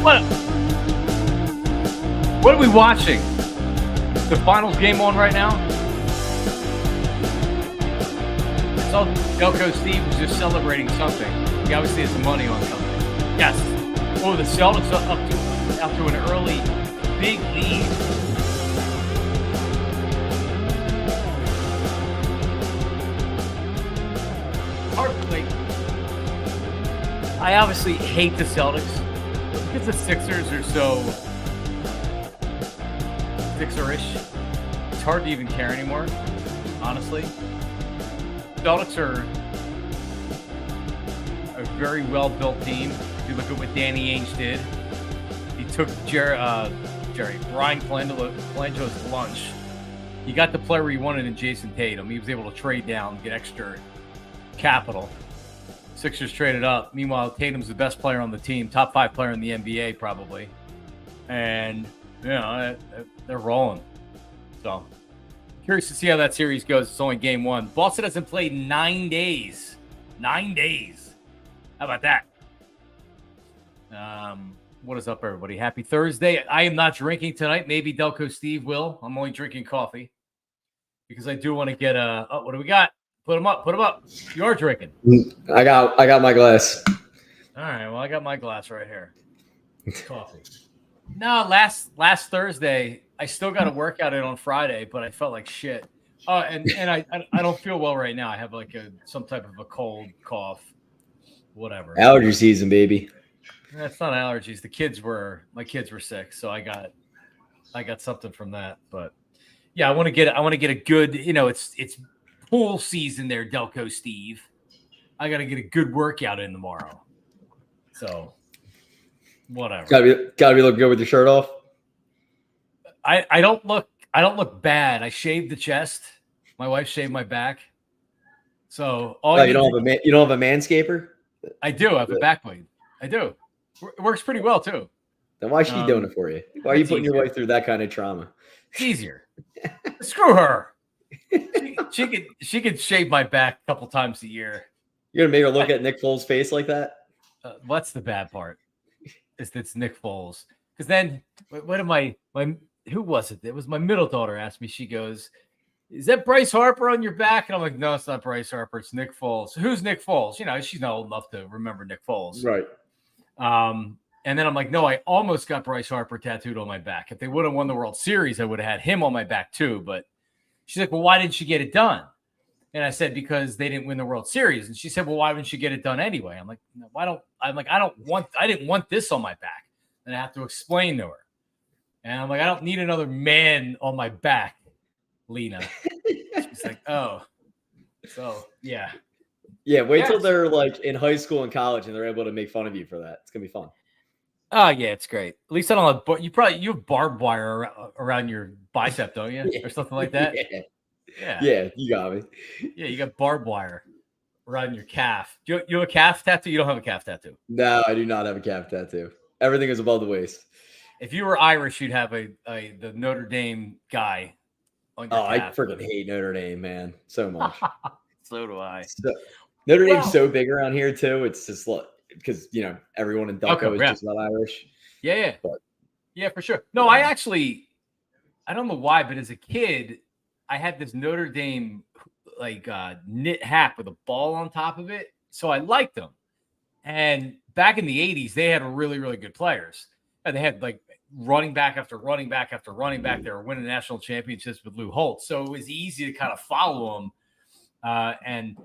What are we watching? The finals game on right now? I saw Delco Steve was just celebrating something. He obviously has some money on something. Yes. Oh, the Celtics are up to an early big lead. I obviously hate the Celtics because the Sixers are so Sixer-ish. It's hard to even care anymore, honestly. Celtics are a very well-built team. If you look at what Danny Ainge did, he took Brian Colangelo's lunch. He got the player he wanted in Jason Tatum. He was able to trade down, get extra capital. Sixers traded up. Meanwhile, Tatum's the best player on the team, top 5 player in the NBA probably. And, you know, they're rolling. So, curious to see how that series goes. It's only game 1. Boston hasn't played 9 days. 9 days. How about that? What is up, everybody? Happy Thursday. I am not drinking tonight. Maybe Delco Steve will. I'm only drinking coffee because I do want to get what do we got? Put them up. Put them up. You are drinking. I got my glass. All right. Well, I got my glass right here. Coffee. No, last Thursday, I still got a workout in on Friday, but I felt like shit. And I don't feel well right now. I have like some type of a cold, cough, whatever. Allergy season, baby. That's not allergies. My kids were sick, so I got something from that. But yeah, I want to get a good, it's pool season there, Delco Steve. I got to get a good workout in tomorrow. So, whatever. Gotta be looking good with your shirt off. I don't look bad. I shaved the chest. My wife shaved my back. So you don't have a manscaper? I do. I have a back blade. I do. It works pretty well too. Then why is she doing it for you? Why are you putting your wife through that kind of trauma? It's easier. Screw her. She could shave my back a couple times a year. You're gonna make her look at Nick Foles' face like that? What's the bad part? It's Nick Foles. Because then, what am I? Who was it? It was my middle daughter asked me. She goes, "Is that Bryce Harper on your back?" And I'm like, "No, it's not Bryce Harper. It's Nick Foles." Who's Nick Foles? She's not old enough to remember Nick Foles, right? And then I'm like, "No, I almost got Bryce Harper tattooed on my back. If they would have won the World Series, I would have had him on my back too." But she's like, "Well, why didn't you get it done?" And I said, "Because they didn't win the World Series." And she said, "Well, why didn't you get it done anyway?" I'm like, "No, I didn't want this on my back." And I have to explain to her. And I'm like, "I don't need another man on my back, Lena." She's like, "Oh." So, yeah. Yeah, wait till they're like in high school and college and they're able to make fun of you for that. It's going to be fun. Oh, yeah, it's great. At least I don't have, you have barbed wire around your bicep, don't you? Or something like that? Yeah, you got me. Yeah, you got barbed wire around your calf. You have a calf tattoo? You don't have a calf tattoo? No, I do not have a calf tattoo. Everything is above the waist. If you were Irish, you'd have the Notre Dame guy on your calf. I freaking hate Notre Dame, man, so much. So do I. Notre Dame's so big around here too. It's just like because everyone in Delco is just not Irish. Yeah. But, yeah, for sure. No, I don't know why, but as a kid, I had this Notre Dame knit hat with a ball on top of it, so I liked them. And back in the 80s, they had really, really good players. And they had like running back after running back after running back. They were winning national championships with Lou Holtz, so it was easy to kind of follow them. And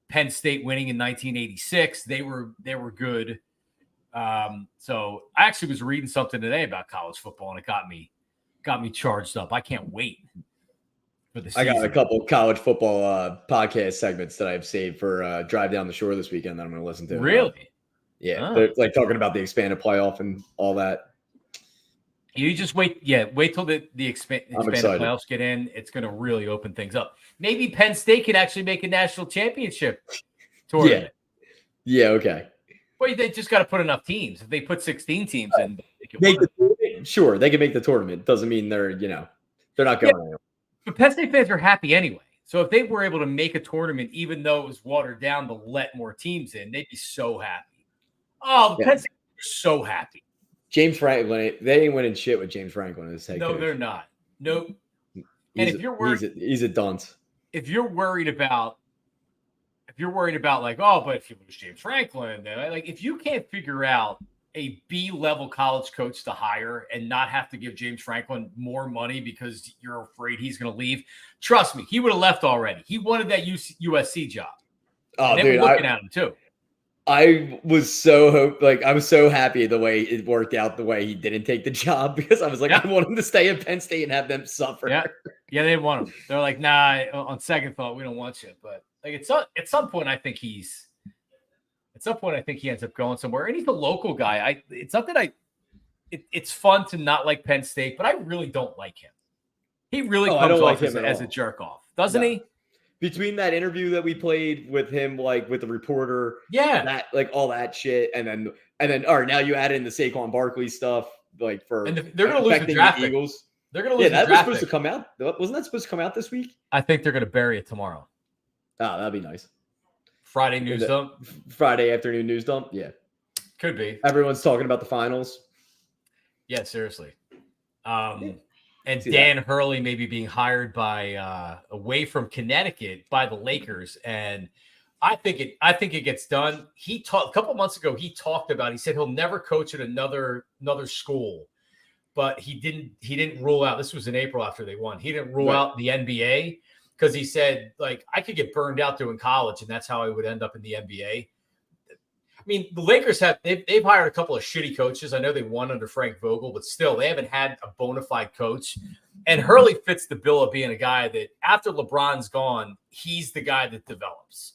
Penn State winning in 1986, they were good. So I actually was reading something today about college football, and it got me charged up. I can't wait for the season. I got a couple of college football podcast segments that I've saved for Drive Down the Shore this weekend that I'm going to listen to. Really? Yeah, they're like talking about the expanded playoff and all that. You just wait. Yeah, wait till the expanded playoffs get in. It's going to really open things up. Maybe Penn State could actually make a national championship tournament. Yeah. Okay. Well, they just got to put enough teams. If they put 16 teams in, sure, they can make the tournament. Doesn't mean they're not going anywhere. But Penn State fans are happy anyway. So if they were able to make a tournament, even though it was watered down to let more teams in, they'd be so happy. Oh, so happy. James Franklin, they ain't winning shit with James Franklin as head coach. No, they're not. Nope. And if you're worried, he's a dunce. If you're worried about like, oh, but if you lose James Franklin, then like if you can't figure out a B-level college coach to hire and not have to give James Franklin more money because you're afraid he's going to leave, trust me, he would have left already. He wanted that USC job. Oh, and they dude, were looking at him too. I was so happy the way it worked out, the way he didn't take the job, because I was like, I want him to stay at Penn State and have them suffer. Yeah, they didn't want him. They're like, nah. On second thought, we don't want you. But like, at some point, I think he ends up going somewhere. And he's a local guy. It's not that it's fun to not like Penn State, but I really don't like him. He really comes off as a jerk off, doesn't he? Between that interview that we played with him, like with the reporter, that like all that shit, and then all right, now you add in the Saquon Barkley stuff, like for they're going to lose the draft. Eagles. They're going to lose. Yeah, that was supposed to come out. Wasn't that supposed to come out this week? I think they're going to bury it tomorrow. Oh, that'd be nice. Friday news dump. Friday afternoon news dump. Yeah, could be. Everyone's talking about the finals. Yeah, seriously. And Dan Hurley maybe being hired by away from Connecticut by the Lakers, and I think it gets done. He talked a couple months ago. He said he'll never coach at another school, but he didn't rule out. This was in April after they won. He didn't rule out the NBA because he said, like, I could get burned out doing college, and that's how I would end up in the NBA. I mean, the Lakers they've hired a couple of shitty coaches. I know they won under Frank Vogel, but still they haven't had a bona fide coach. And Hurley fits the bill of being a guy that after LeBron's gone, he's the guy that develops,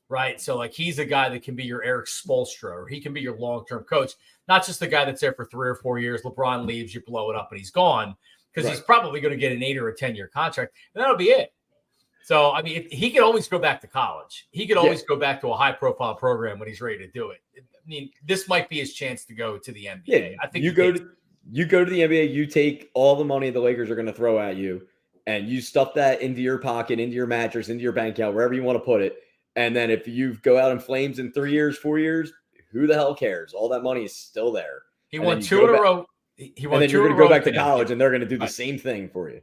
right? So like he's a guy that can be your Eric Spoelstra, or he can be your long-term coach, not just the guy that's there for 3 or 4 years. LeBron leaves, you blow it up, and he's gone because he's probably going to get an 8 or a 10-year contract, and that'll be it. So, I mean, he could always go back to college. He could always go back to a high-profile program when he's ready to do it. I mean, this might be his chance to go to the NBA. Yeah, I think you go to the NBA, you take all the money the Lakers are going to throw at you, and you stuff that into your pocket, into your mattress, into your bank account, wherever you want to put it. And then if you go out in flames in 3 years, 4 years, who the hell cares? All that money is still there. He won 2 in a row. And then you're going to go back to college, and they're going to do the same thing for you.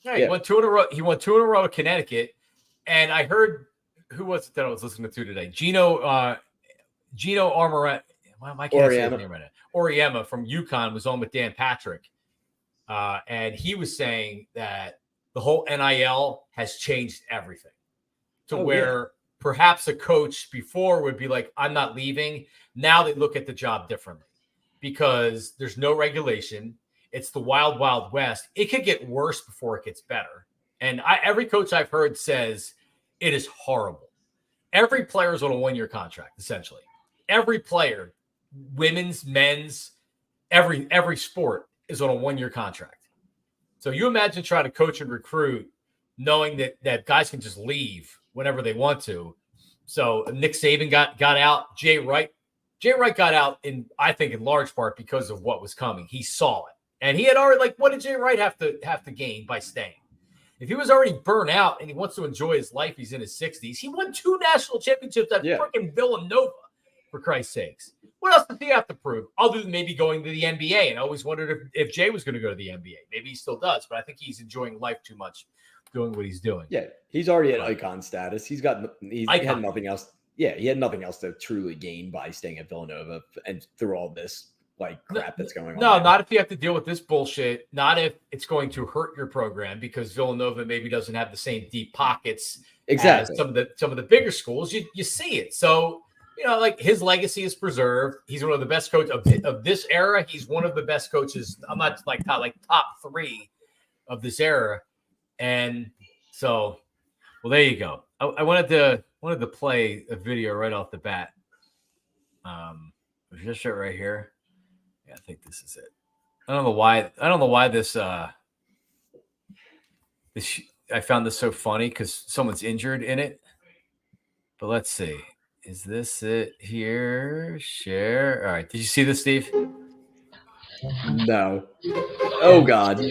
Yeah, he won 2 in a row. He won 2 in a row at Connecticut, and I heard who was it that I was listening to today? Gino Armoret. Why can't I say his name right now? Oriema from UConn was on with Dan Patrick, and he was saying that the whole NIL has changed everything to where perhaps a coach before would be like, "I'm not leaving." Now they look at the job differently because there's no regulation. It's the wild, wild west. It could get worse before it gets better. And every coach I've heard says it is horrible. Every player is on a 1-year contract, essentially. Every player, women's, men's, every sport is on a 1-year contract. So you imagine trying to coach and recruit knowing that guys can just leave whenever they want to. So Nick Saban got out. Jay Wright got out I think in large part because of what was coming. He saw it. And he had already, what did Jay Wright have to gain by staying? If he was already burnt out and he wants to enjoy his life, he's in his 60s. He won 2 national championships at freaking Villanova, for Christ's sakes. What else does he have to prove other than maybe going to the NBA? And I always wondered if Jay was going to go to the NBA. Maybe he still does, but I think he's enjoying life too much doing what he's doing. Yeah, he's already at icon status. He had nothing else. Yeah, he had nothing else to truly gain by staying at Villanova and through all this crap that's going on. No, not if you have to deal with this bullshit. Not if it's going to hurt your program because Villanova maybe doesn't have the same deep pockets as some of the bigger schools. You see it. So, his legacy is preserved. He's one of the best coaches of this era. He's one of the best coaches. I'm not top 3 of this era. And so, well, there you go. I wanted to play a video right off the bat. Just right here. I think this is it. I don't know why this I found this so funny because someone's injured in it. But let's see. Is this it here? Share. All right. Did you see this, Steve? No. Oh God.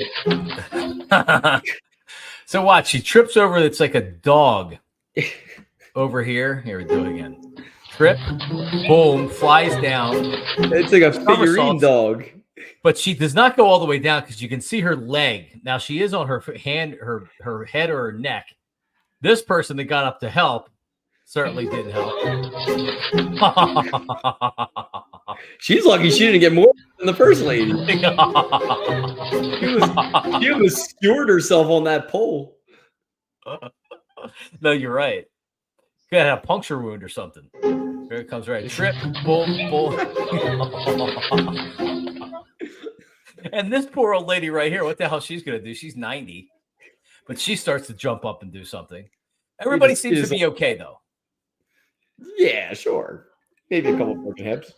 So watch. She trips over. It's like a dog over here. Here we do it again. trip, boom, flies down. It's like a figurine dog. But she does not go all the way down because you can see her leg. Now she is on her hand, her head or her neck. This person that got up to help certainly didn't help. She's lucky she didn't get more than the first lady. She was skewered herself on that pole. No, you're right. Could have a puncture wound or something. Here it comes right. Trip, boom, boom. And this poor old lady right here, what the hell she's going to do? She's 90. But she starts to jump up and do something. Everybody seems to be okay, though. Yeah, sure. Maybe a couple of broken hips.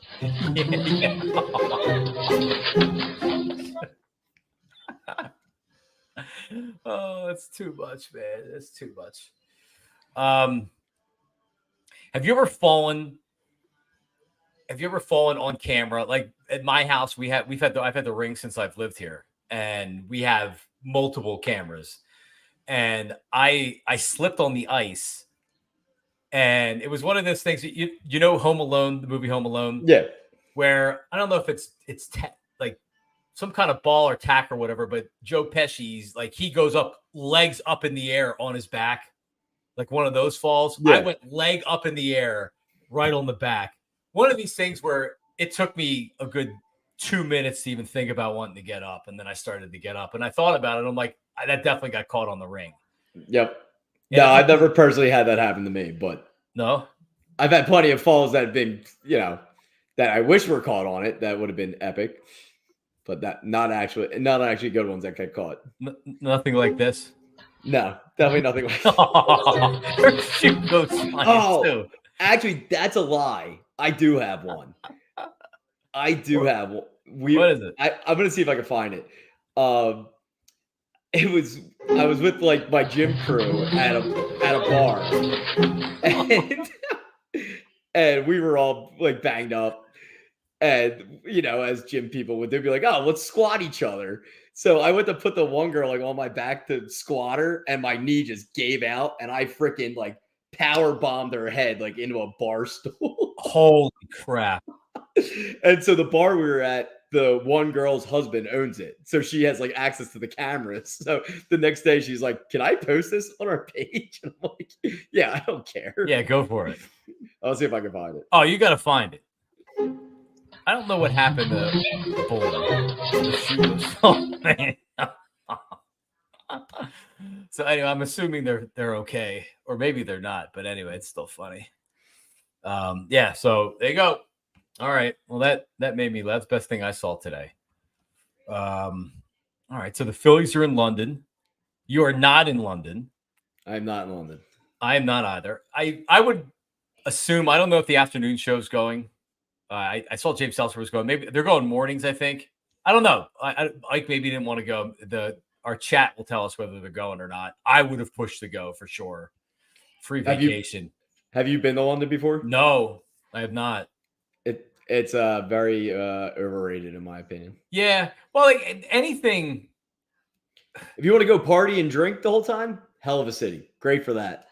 Oh, it's too much, man. It's too much. Have you ever fallen? Have you ever fallen on camera? Like at my house, I've had the Ring since I've lived here, and we have multiple cameras. And I slipped on the ice, and it was one of those things that you know Home Alone, the movie Home Alone, yeah, where I don't know if it's like some kind of ball or tack or whatever, but Joe Pesci's like he goes up, legs up in the air on his back, like one of those falls. Yeah. I went leg up in the air, right on the back. One of these things where it took me a good 2 minutes to even think about wanting to get up, and then I started to get up, and I thought about it. I'm like, that definitely got caught on the ring. Yep. No, I've never personally had that happen to me, but no, I've had plenty of falls that have been, that I wish were caught on it. That would have been epic, but not actually good ones that get caught. Nothing like this. No, definitely nothing like that. Shoot goes flying too. Actually, that's a lie. I do have one. I do have one. What is it? I'm gonna see if I can find it. I was with like my gym crew at a bar, and we were all like banged up, and as gym people would, they'd be like, "Oh, let's squat each other." So I went to put the one girl like on my back to squat her, and my knee just gave out, and I freaking like power bombed her head like into a bar stool. Holy crap! And so the bar we were at, the one girl's husband owns it. So she has like access to the cameras. So the next day she's like, "Can I post this on our page?" And I'm like, "Yeah, I don't care." Yeah, go for it. I'll see if I can find it. Oh, you got to find it. I don't know what happened to the bull. The shoe was, oh, man. So anyway, I'm assuming they're okay, or maybe they're not. But anyway, it's still funny. Yeah. So there you go. All right. Well, that made me. That's the best thing I saw today. All right. So the Phillies are in London. You are not in London. I'm not in London. I am not either. I would assume. I don't know if the afternoon show's going. I saw James Seltzer was going. Maybe they're going mornings. I think. I don't know. Ike maybe didn't want to go. Our chat will tell us whether they're going or not. I would have pushed to go for sure. Free vacation. Have you been to London before? No, I have not. It's very overrated in my opinion. Yeah. Well, like anything. If you want to go party and drink the whole time, hell of a city. Great for that.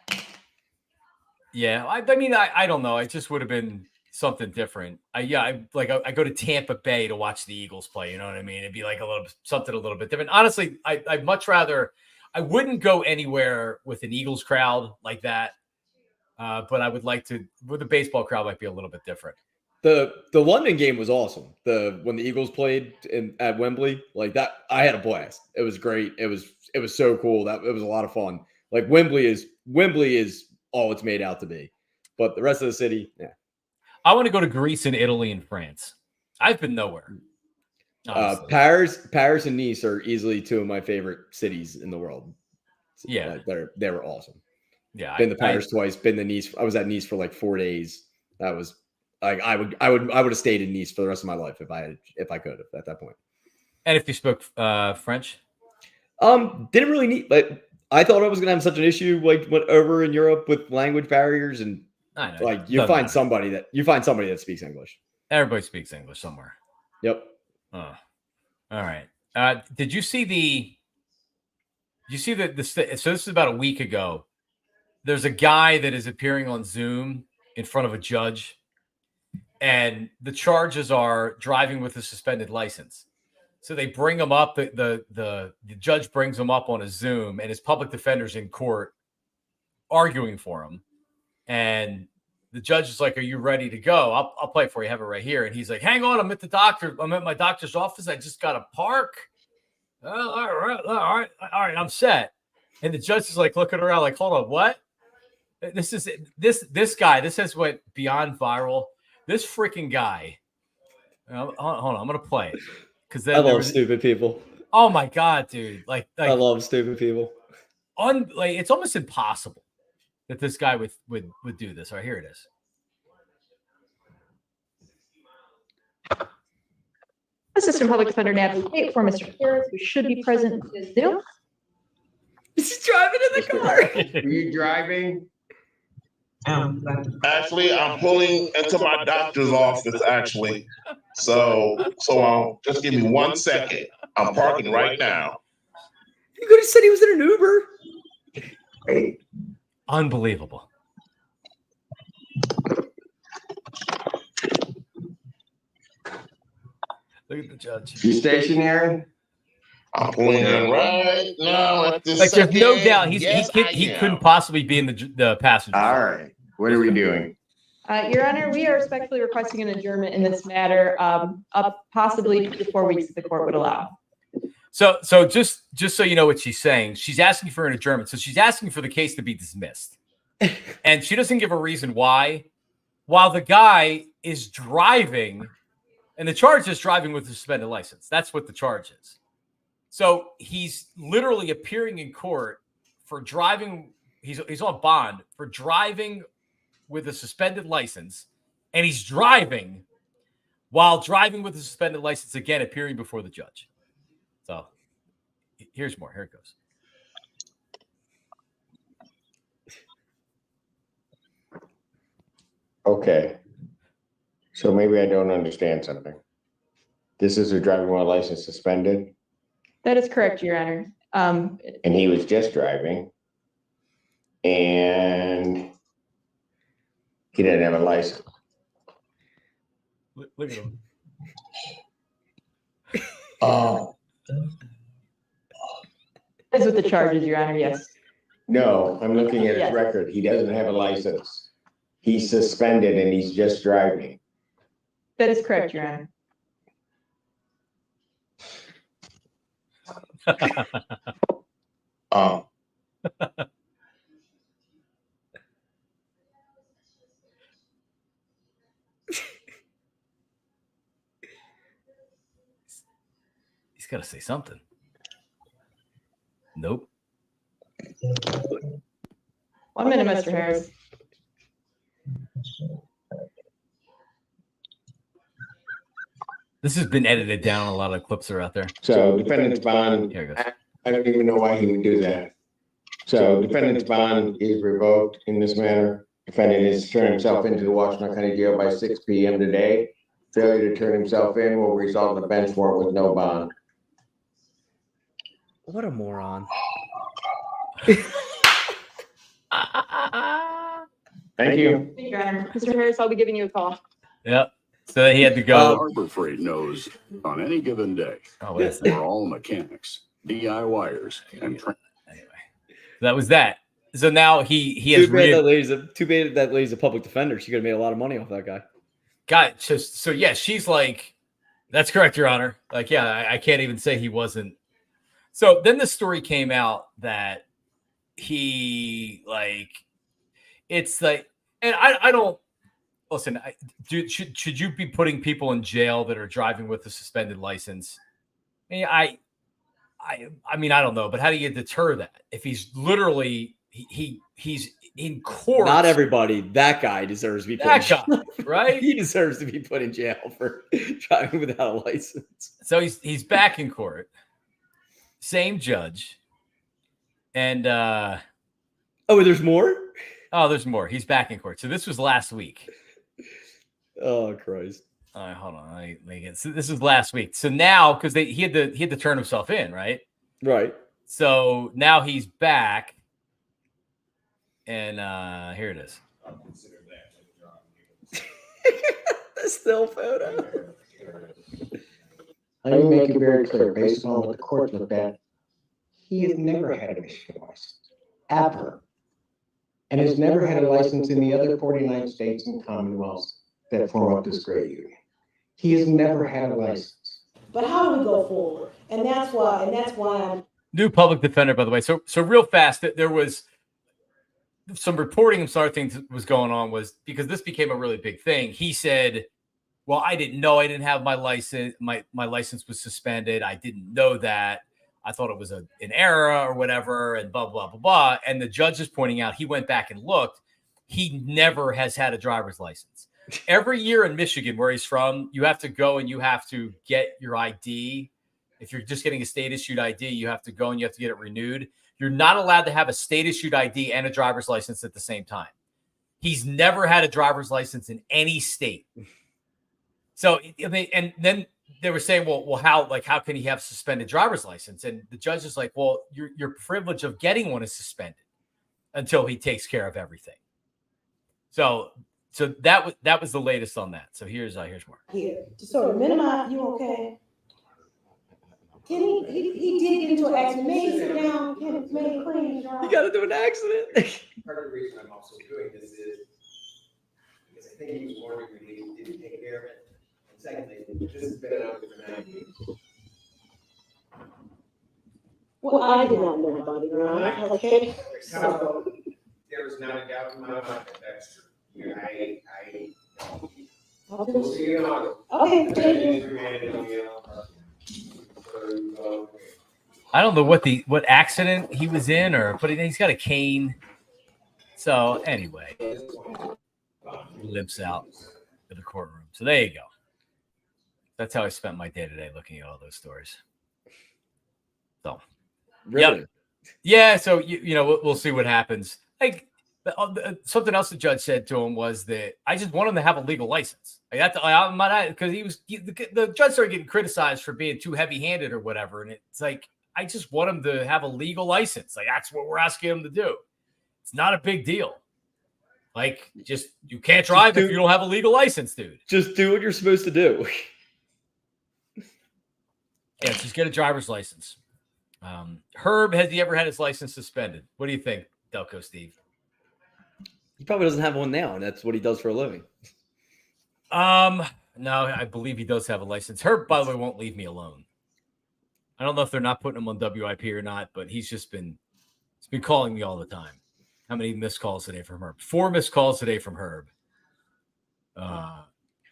Yeah. I mean, I don't know. It just would have been something different. I go to Tampa Bay to watch the Eagles play. You know what I mean? It'd be like something a little bit different. Honestly, I'd much rather. I wouldn't go anywhere with an Eagles crowd like that. But I would like to. With a baseball crowd, might be a little bit different. The London game was awesome. When the Eagles played at Wembley, like that, I had a blast. It was great. It was so cool. It was a lot of fun. Like Wembley is all it's made out to be, but the rest of the city, yeah. I want to go to Greece and Italy and France. I've been nowhere. Paris and Nice are easily two of my favorite cities in the world. Yeah, they were awesome. Yeah, been to Paris twice. Been to Nice. I was at Nice for like 4 days. That was like I would have stayed in Nice for the rest of my life if I could at that point. And if you spoke French, didn't really need. But I thought I was gonna have such an issue like went over in Europe with language barriers, and I know, like you find somebody that speaks English. Everybody speaks English somewhere. Yep. Oh, all right. Did you see so this is about a week ago. There's a guy that is appearing on Zoom in front of a judge, and the charges are driving with a suspended license. So they bring him up. The judge brings him up on a Zoom, and his public defender's in court arguing for him. And the judge is like, "Are you ready to go? I'll play it for you. Have it right here." And he's like, "Hang on, I'm at the doctor. I'm at my doctor's office. I just got to park. Oh, all right, I'm set." And the judge is like looking around, like, "Hold on, what?" This guy. This has went beyond viral. This freaking guy. Hold on, I'm gonna play it because I love stupid people. Oh my god, dude! Like I love stupid people. Like it's almost impossible that this guy would do this. All right, here it is. Assistant Public Defender advocate for Mr. Harris, who should be present in the Zoom. He's driving in the car. Are you driving? Actually, I'm pulling into my doctor's office, actually. So just give me 1 second. I'm parking right now. You could have said he was in an Uber. Hey. Unbelievable. Look at the judge. You stationary? I'm pulling in right now at this Like there's no second. doubt Yes, he couldn't possibly be in the passenger. All right. What are we doing? Your Honor, we are respectfully requesting an adjournment in this matter, up possibly to 4 weeks if the court would allow. So just so you know what she's saying, she's asking for an adjournment. So she's asking for the case to be dismissed. And she doesn't give a reason why, while the guy is driving, and the charge is driving with a suspended license. That's what the charge is. So he's literally appearing in court for driving. He's on bond for driving with a suspended license, and he's driving while driving with a suspended license again, appearing before the judge. So here's more. Here it goes. Okay. So maybe I don't understand something. This is a driving while license suspended, That is correct, Your Honor. and he was just driving, and he didn't have a license. Look at him. That's what the charge is, Your Honor, yes. No, I'm looking at his Yes. record. He doesn't have a license. He's suspended and he's just driving. That is correct, Your Honor. He's got to say something. Nope. 1 minute, Mr. Harris. This has been edited down. A lot of clips are out there. So defendant's bond, Here it goes. I don't even know why he would do that. So defendant's bond is revoked in this manner. Defendant is turning himself into the Washington County Jail by 6 p.m. today. Failure to turn himself in will result in a bench warrant with no bond. What a moron. Thank you. Thank you, Your Honor. Mr. Harris, I'll be giving you a call. Yep. So he had to go. Harbor Freight knows on any given day, Oh, what is that? we're all mechanics, DIYers, and Anyway, that was that. So now he Too has bad that lady's a public defender. She could have made a lot of money off that guy. got so yeah. She's like, "That's correct, Your Honor." Like, yeah, I can't even say he wasn't. So then the story came out that he it's like, and I don't listen. Should you be putting people in jail that are driving with a suspended license? I mean, I don't know, but how do you deter that if he's literally he's in court? Not everybody. That guy deserves to be put in jail. Right? He deserves to be put in jail for driving without a license. So he's back in court. Same judge. And oh, there's more? Oh, there's more. He's back in court. So this was last week. Oh, Christ. All right, hold on. Let me get. So this is last week. So now, because he had to turn himself in, right? Right. So now he's back, and here it is. The still photo. Let me make it very clear, based on what the court looked at, he has never had a Michigan license, ever. And has never had a license in the other 49 states and commonwealths that form up this great union. He has never had a license. But how do we go forward? And that's why I'm New public defender, by the way. So real fast, there was some reporting and some other things that was going on was because this became a really big thing. He said, well, I didn't know I didn't have my license. My license was suspended. I didn't know that. I thought it was an error or whatever, and blah, blah, blah, blah. And the judge is pointing out, he went back and looked. He never has had a driver's license. Every year in Michigan, where he's from, you have to go and you have to get your ID. If you're just getting a state-issued ID, you have to go and you have to get it renewed. You're not allowed to have a state-issued ID and a driver's license at the same time. He's never had a driver's license in any state. So, and then they were saying, well, how can he have suspended driver's license? And the judge is like, well, your privilege of getting one is suspended until he takes care of everything. So that was the latest on that. So here's more. here to sort of minimize. You okay? Can he did get into an accident? Maybe sit down. Can make it clean. You got to do an accident. Part of the reason I'm also doing this is because I think he was wondering when he didn't take care of it. And secondly, this has been out for 9 years. Well, I did not know about it, right? Okay. So, There was not a doubt in my mind that that's true. Yeah, okay. we'll see you in August. Okay, thank you. I don't know what accident he was in, but he's got a cane. So anyway, he limps out to the courtroom. So there you go. That's how I spent my day today, looking at all those stories. So, Really? Yep. Yeah. So we'll see what happens. Like something else the judge said to him was that I just want him to have a legal license. Like because the judge started getting criticized for being too heavy-handed or whatever, and it's like I just want him to have a legal license. Like that's what we're asking him to do. It's not a big deal. Like you can't drive if you don't have a legal license, dude. Just do what you're supposed to do. Yeah, just get a driver's license. Herb, has he ever had his license suspended? What do you think, Delco Steve? He probably doesn't have one now, and that's what he does for a living. No, I believe he does have a license. Herb, by the way, won't leave me alone. I don't know if they're not putting him on WIP or not, but he's been calling me all the time. How many missed calls today from Herb? 4 missed calls today from Herb.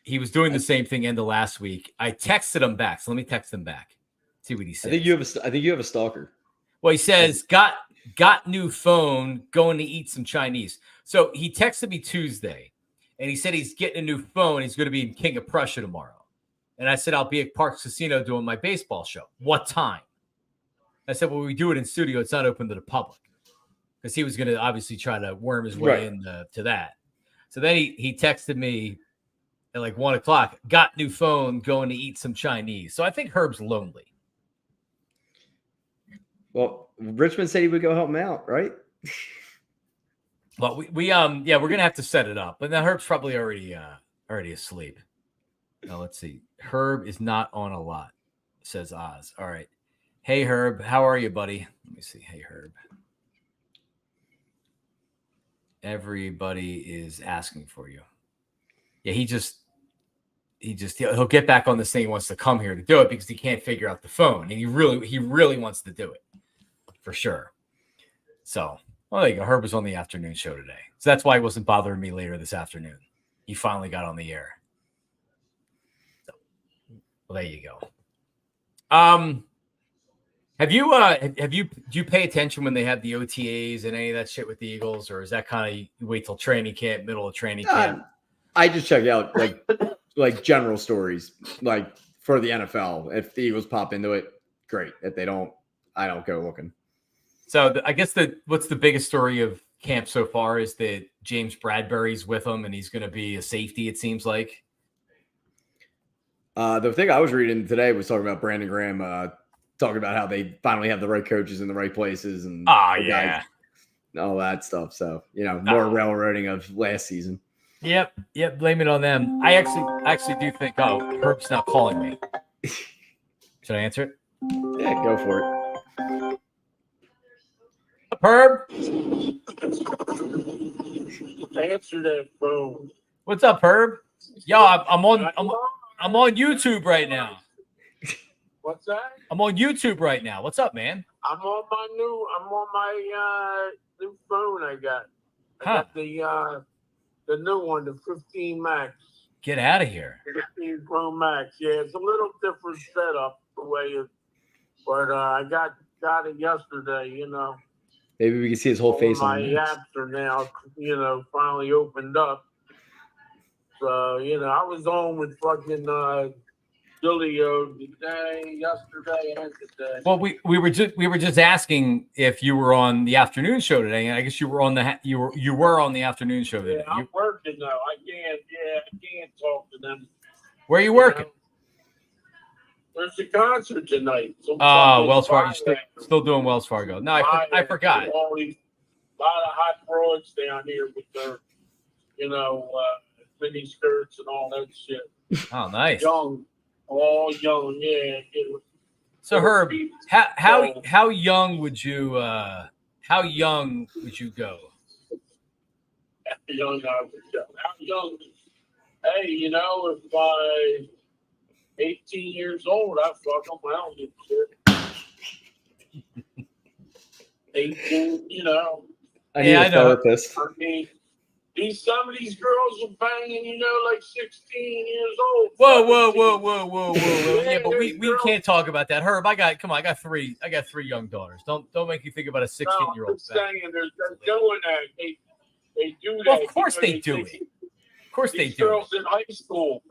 He was doing the same thing end of last week. I texted him back, so let me text him back. See what he says. I think you have a stalker. Well, he says, got new phone, going to eat some Chinese. So he texted me Tuesday, and he said he's getting a new phone. He's going to be in King of Prussia tomorrow. And I said, I'll be at Parks Casino doing my baseball show. What time? I said, well, we do it in studio. It's not open to the public. Because he was going to obviously try to worm his way into that. So then he texted me at like 1 o'clock, got new phone, going to eat some Chinese. So I think Herb's lonely. Well, Richmond said he would go help him out, right? Well, we're gonna have to set it up. But now Herb's probably already asleep. Now let's see. Herb is not on a lot, says Oz. All right. Hey Herb, how are you, buddy? Let me see. Hey Herb. Everybody is asking for you. Yeah, he'll get back on this thing. He wants to come here to do it because he can't figure out the phone, and he really wants to do it for sure. So, well, there you go. Herb was on the afternoon show today, so that's why he wasn't bothering me later this afternoon. He finally got on the air. So, well, there you go. Do you pay attention when they have the OTAs and any of that shit with the Eagles, or is that kind of you wait till training camp, middle of training camp? I just check out like general stories, like for the NFL. If the Eagles pop into it, great. If they don't, I don't go looking. So I guess what's the biggest story of camp so far is that James Bradbury's with him and he's going to be a safety, it seems like. The thing I was reading today was talking about Brandon Graham, talking about how they finally have the right coaches in the right places and all that stuff. So, more railroading of last season. Yep. Blame it on them. I actually do think. Oh, Herb's not calling me. Should I answer it? Yeah, go for it. Herb, Answer that phone. what's up, Herb? Yo, I'm on YouTube right now. What's that? I'm on YouTube right now. What's up, man? I'm on my new phone I got. I got the new one, the 15 Max. Get out of here. 15 Pro Max. Yeah, it's a little different setup the way it, but I got it yesterday, you know. Maybe we can see his whole face my on it. apps are now, finally opened up. So, I was on with fucking Julio today, yesterday, and today. Well, we were just asking if you were on the afternoon show today, and I guess you were on the afternoon show today. Yeah, I'm working though. I can't talk to them. Where are you working? There's a concert tonight. Wells Fargo. Still doing Wells Fargo. No, I forgot. A lot of hot broads down here with their, mini skirts and all that shit. Oh, nice. Young, all young, yeah. So Herb, how young would you go? How young I would go. How young? Hey, if I 18 years old, I fuck them. I don't give a shit. 18, I need a therapist. I mean, some of these girls are banging, like 16 years old. Whoa. Yeah, but we can't talk about that. Herb, I got three young daughters. Don't make you think about a 16-year-old. I'm saying they're doing that. They do that. Well, of course they do it. Of course they do. Girls in high school.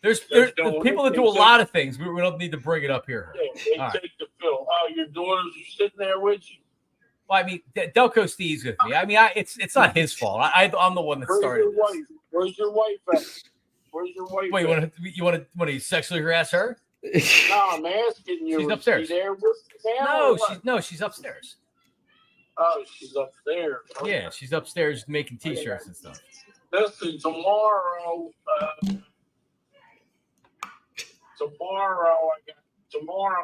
There's people that do a lot of things. We don't need to bring it up here. Yeah, they take the pill. Oh, your daughters are sitting there with you. Well, I mean, Delco Steve's with me. I mean, it's not his fault. I'm the one that started. Where's your wife at? Where's your wife? Wait, you want to sexually harass her? No, I'm asking you. She's upstairs. She's upstairs. Oh, she's upstairs. Okay. Yeah, she's upstairs making T-shirts and stuff. Listen, tomorrow I'm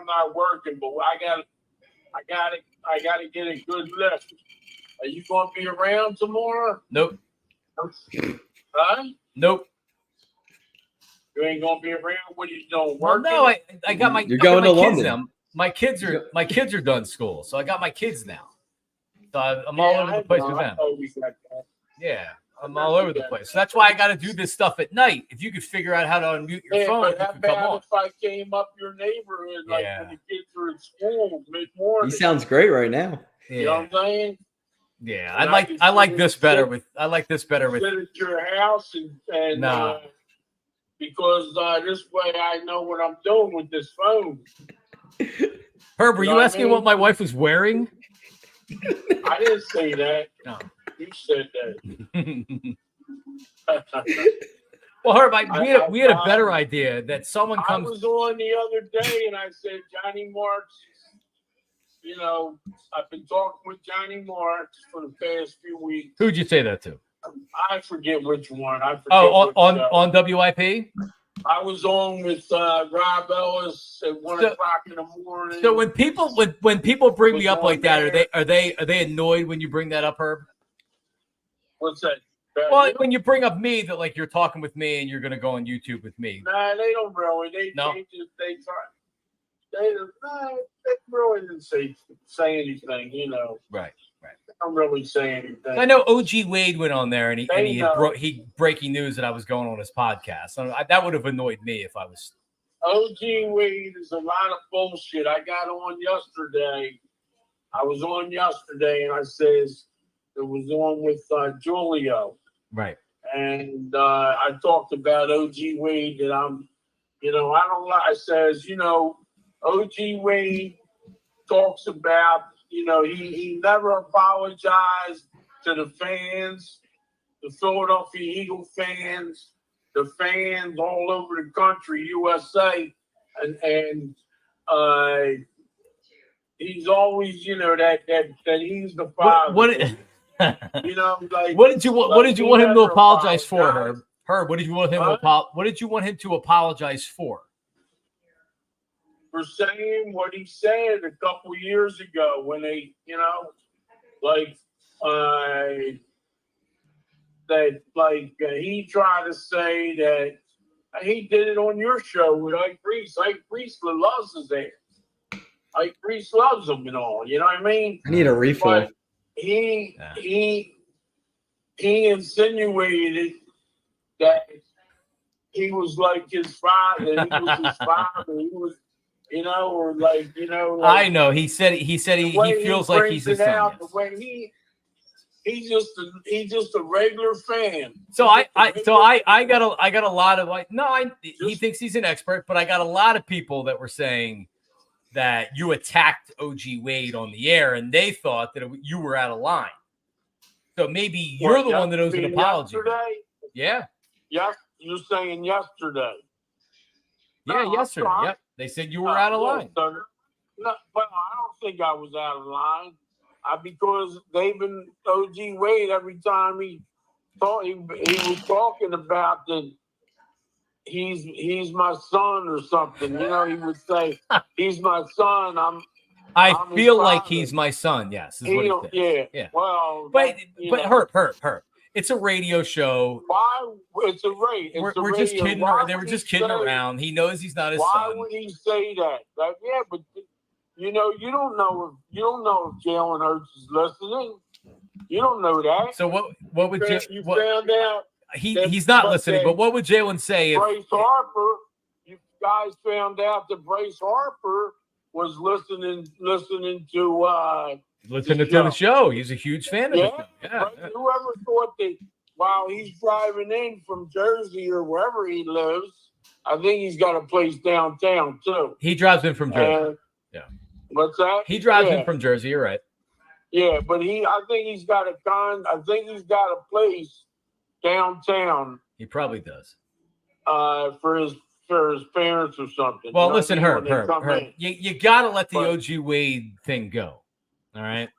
not working, but I gotta get a good lift. Are you gonna be around tomorrow? Nope. Huh? Nope. You ain't gonna be around. What are you doing? Well, Working? no, I got my. You're going to London now. My kids are done school, so I got my kids now. So I'm all over the place with them. Yeah, I'm all over the place. So that's why I got to do this stuff at night. If you could figure out how to unmute your phone, but how bad if I came up your neighborhood when the kids are at school mid-morning? He sounds great right now. Yeah. You know what I'm saying? Yeah, I like this better with. Sit at your house and because this way I know what I'm doing with this phone. Herb, were you asking what my wife was wearing? I didn't say that. No, you said that. Well, Herb, we had a better idea that someone comes. I was on the other day and I said Johnny Marks. I've been talking with Johnny Marks for the past few weeks. Who'd you say that to? I forget which one. On WIP. I was on with Rob Ellis at 1 o'clock in the morning. So when people bring me up like that, are they annoyed when you bring that up, Herb? What's that? Well, when you bring up me, that like you're talking with me and you're going to go on YouTube with me. Nah, they don't really. They really didn't say anything, Right. They don't really say anything. I know OG Wade went on there and he breaking news that I was going on his podcast. So that would have annoyed me if I was. OG Wade is a lot of bullshit. I got on yesterday. I was on yesterday and I says it was on with Julio. Right. And I talked about OG Wade that I don't like. I says, OG Wade talks about, he never apologized to the fans, the Philadelphia Eagle fans, the fans all over the country, USA, and he's always, that he's the father. You know, like What did you want? What did you he want him to never apologize for, apologized. Herb? What did you want him What did you want him to apologize for? For saying what he said a couple years ago when they, you know, like he tried to say that he did it on your show with Ike Reese. Ike Reese loves his ass. Ike Reese loves him and all. You know what I mean? I need a refill. But he insinuated that he was like his father. He was his father. He was, you know, or like, you know. Like, I know. He said he feels like he's his son. Out, yes. The way he's just a regular fan. So I got a lot of like he thinks he's an expert, but I got a lot of people that were saying that you attacked OG Wade on the air and they thought that you were out of line. So maybe you're the one that owes an apology. Yesterday? Yeah. Yeah, you're saying yesterday. Yeah, yesterday. Yep. They said you were out of line. No, but I don't think I was out of line. Because they've been OG Wade every time he was talking about that he's my son or something. You know, he would say he's my son. I feel like he's my son. Yes, is what he says. Yeah. Well, but Herb. It's a radio show. Why? It's a radio. We're just kidding. They were just kidding around. He knows he's not his son. Why would he say that? Yeah, but. You know, you don't know if Jalen Hurts is listening. You don't know that. So what would you found out? He's not listening. But what would Jalen say if Bryce Harper? You guys found out that Bryce Harper was listening to the show. He's a huge fan of it. Yeah. Right? Whoever thought that while he's driving in from Jersey or wherever he lives, I think he's got a place downtown too. He drives in from Jersey. Yeah. What's that? He drives in from Jersey. You're right. Yeah, but I think he's got a place downtown. He probably does. For his parents or something. Well, listen, Herb. You gotta let the OG Wade thing go. All right.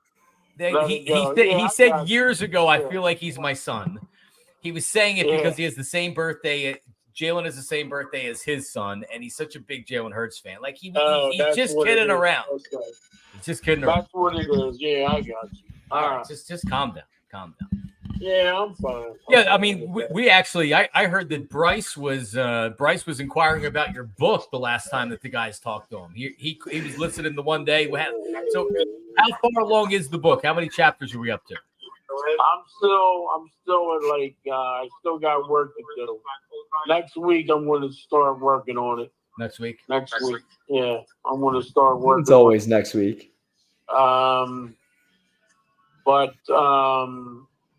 He said years ago, I feel like he's my son. He was saying it because he has the same birthday. Jalen has the same birthday as his son, and he's such a big Jalen Hurts fan. Like he's just kidding around. Okay. He's just kidding around. That's what it is. Yeah, I got you. All right, just calm down. Yeah, I'm fine. Yeah, I mean, we actually, I heard that Bryce was inquiring about your book the last time that the guys talked to him. He was listening the one day. So, how far along is the book? How many chapters are we up to? I'm still at like I still got work to do. Next week I'm going to start working on it. Next week, yeah, I'm going to start working. It's always next week. But what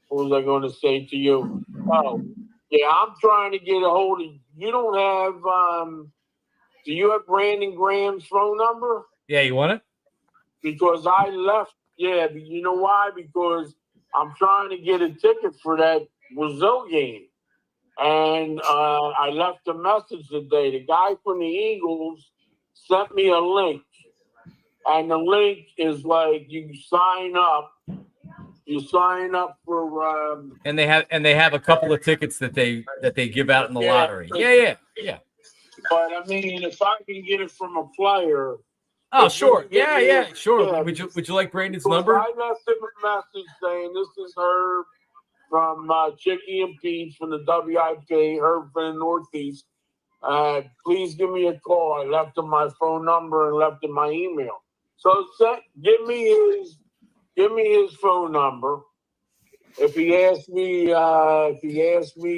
was I going to say to you? Oh, yeah, I'm trying to get a hold of you. You don't have do you have Brandon Graham's phone number? Yeah, you want it? Because I left. Yeah, but you know why? Because I'm trying to get a ticket for that Brazil game. And I left a message today. The guy from the Eagles sent me a link. And the link is like you sign up. You sign up for and they have a couple of tickets that they give out in the lottery. Yeah. But I mean, if I can get it from a player. Oh, sure. Yeah, sure. Yeah. Would you like Brandon's number? I left him a message saying, this is Herb from Chicky and Pete's from the WIP, Herb from the Northeast. Please give me a call. I left him my phone number and left him my email. So give me his phone number. If he asks me,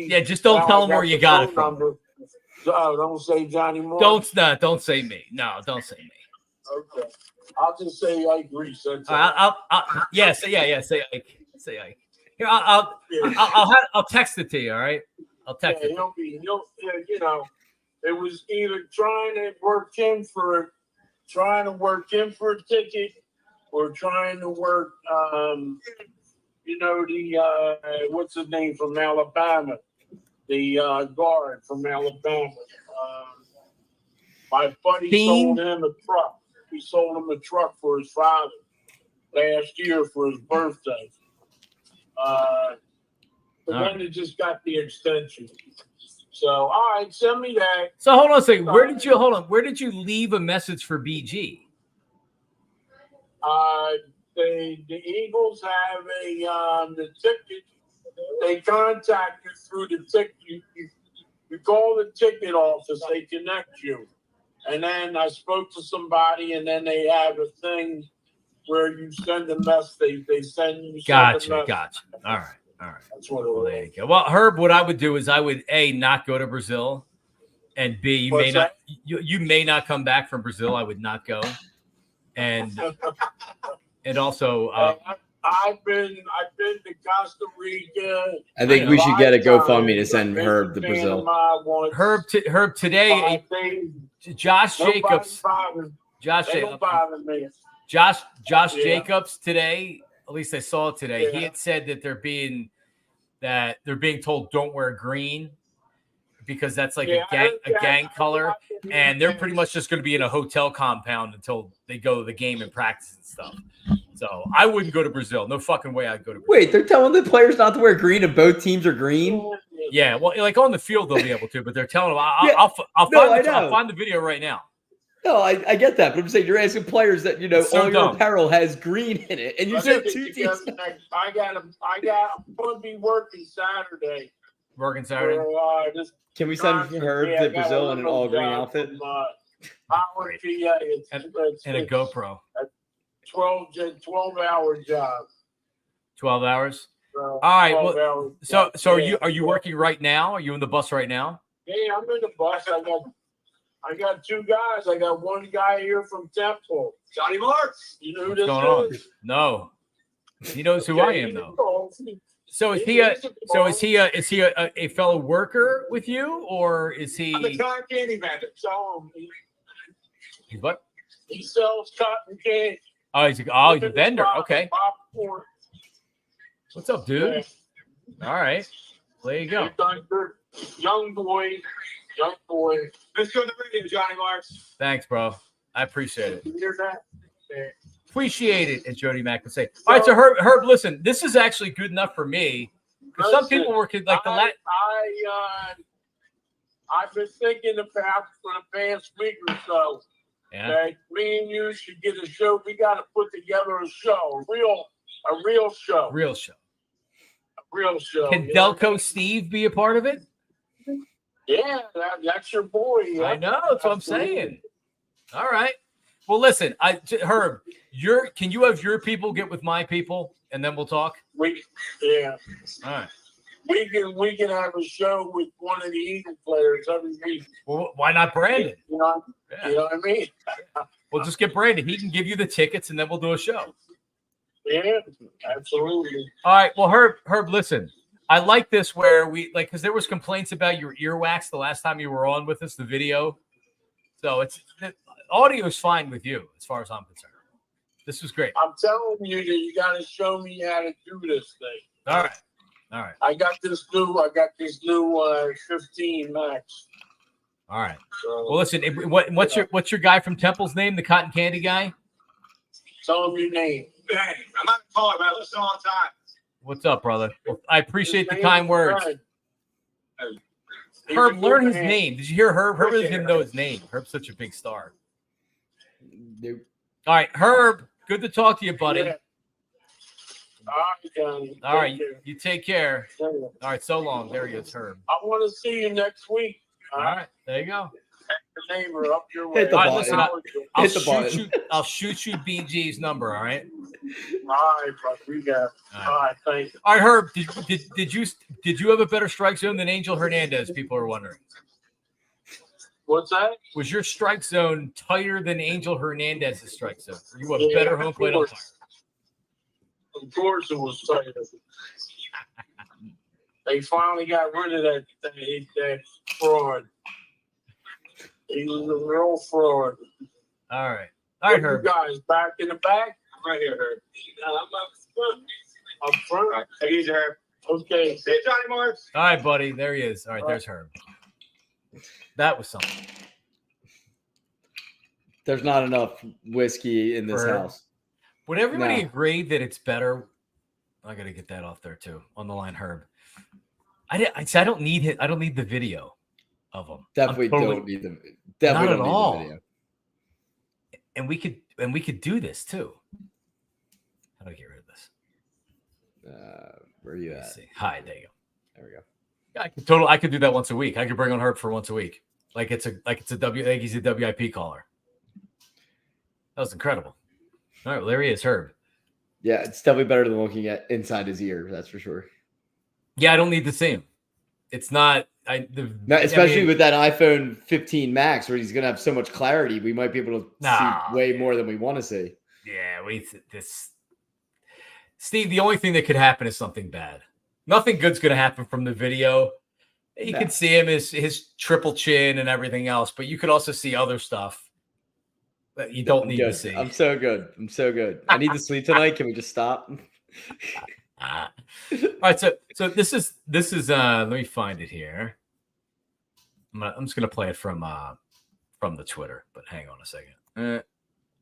yeah, just don't tell him where you got it from. Number. Don't say Johnny Moore. Don't say me. No, don't say me. Okay, I'll just say Ike Reese. Say Ike. Say Ike. Here, I'll text it to you. All right, I'll text it. It was either trying to work him for a ticket, or trying to work, what's his name from Alabama, the guard from Alabama. My buddy sold him a truck. He sold him a truck for his father last year for his birthday. But then it just got the extension. So, all right, send me that. So hold on a second. Where did you leave a message for BG? The Eagles have the ticket. They contact you through the ticket. You call the ticket office. They connect you, and then I spoke to somebody, and then they have a thing where you send a message. They send you. Gotcha. All right. That's what it Well, was. there you go. Well, Herb, what I would do is I would not go to Brazil, and B, you may not come back from Brazil. I would not go, and also I've been to Costa Rica. I think we should get a GoFundMe to send Herb to Brazil. Herb today. Josh Jacobs. Josh Jacobs today. At least I saw it today. He had said that they're being told don't wear green because that's like a gang color, and they're pretty much just going to be in a hotel compound until they go to the game and practice and stuff. So I wouldn't go to Brazil. No fucking way I'd go to Brazil. Wait, they're telling the players not to wear green and both teams are green? Yeah, well, like on the field they'll be able to, but they're telling them I'll find the video right now. No, I get that, but I'm saying you're asking players that all your apparel has green in it, and you said two teams. I'm going to be working Saturday. Working Saturday. Can we send Herb to Brazil in an all green outfit? And a GoPro. 12-hour job. 12 hours. All right. Well, so are you working right now? Are you in the bus right now? Yeah, I'm in the bus. I got two guys. I got one guy here from Temple, Johnny Marks. You know who this is? No. He knows who I am though. So is he a fellow worker with you, or is he? I'm the cotton candy man. He's what? He sells cotton candy. Oh, he's a vendor. Okay. What's up, dude? Yeah. All right. There you go. Young boy. Let's go to the radio, Johnny Marks. Thanks, bro. I appreciate it. You hear that? Yeah. Appreciate it, as Jody Mack would say. All right, so Herb, listen, this is actually good enough for me. Because some people work like the last. I've been thinking about for the past week or so. Yeah. That me and you should get a show. We got to put together a show, a real show. Real show. A real show. Can Delco Steve be a part of it? Yeah, that's your boy. Yeah. I know. That's what I'm saying. All right. Well, listen, Herb, can you have your people get with my people, and then we'll talk? Yeah. All right. We can have a show with one of the Eagle players every week. Well, why not Brandon? You know what I mean? We'll just get Brandon. He can give you the tickets, and then we'll do a show. Yeah, absolutely. All right. Well, Herb, listen. I like this where because there was complaints about your earwax the last time you were on with us, the video. So the audio is fine with you as far as I'm concerned. This was great. I'm telling you that you got to show me how to do this thing. All right. I got this new 15 Max. All right. Well, listen. What's your guy from Temple's name? The cotton candy guy. Tell him your name. Hey, I'm not calling, but I listen all the time. What's up, brother? Well, I appreciate the kind words. Herb, learn his name. Did you hear Herb? Herb doesn't even know his name. Herb's such a big star. Nope. All right, Herb. Good to talk to you, buddy. Yeah. All right, you take care. All right, so long. There he is, Herb. I want to see you next week. All right, there you go. The neighbor up your way. Hit the button. Listen, I'll shoot you BG's number. All right. All right, brother. We got. All right, thank you. All right, Herb. Did you have a better strike zone than Angel Hernandez? People are wondering. What's that? Was your strike zone tighter than Angel Hernandez's strike zone? Were you a better home plate umpire? Of course, it was tighter. They finally got rid of that fraud. He was a real fraud. All right, Herb. You guys back in the back? I'm right here, Herb. Up front. Hey, he's Herb. Okay. Hey, Johnny Marks. All right, buddy. There he is. All right, there's Herb. That was something. There's not enough whiskey in this house. Would everybody agree that it's better I got to get that off there too. On the line, Herb. I don't need it. I don't need the video of them. Definitely don't need them. Definitely don't need the video. And we could do this too. How do I get rid of this? Where are you at? See. Hi, there you go. There we go. Yeah, I could do that once a week. I could bring on Herb for once a week. Like he's a WIP caller. That was incredible. All right, well, there he is, Herb. Yeah, it's definitely better than looking at inside his ear. That's for sure. Yeah, I don't need to see him. It's not. Especially with that iPhone 15 Max, where he's gonna have so much clarity, we might be able to see way more than we want to see. Yeah, Steve. The only thing that could happen is something bad. Nothing good's gonna happen from the video. You can see him his triple chin and everything else, but you could also see other stuff that you don't need to see. I'm so good. I need to sleep tonight. Can we just stop? All right, so this is let me find it here. I'm just gonna play it from the Twitter, but hang on a second.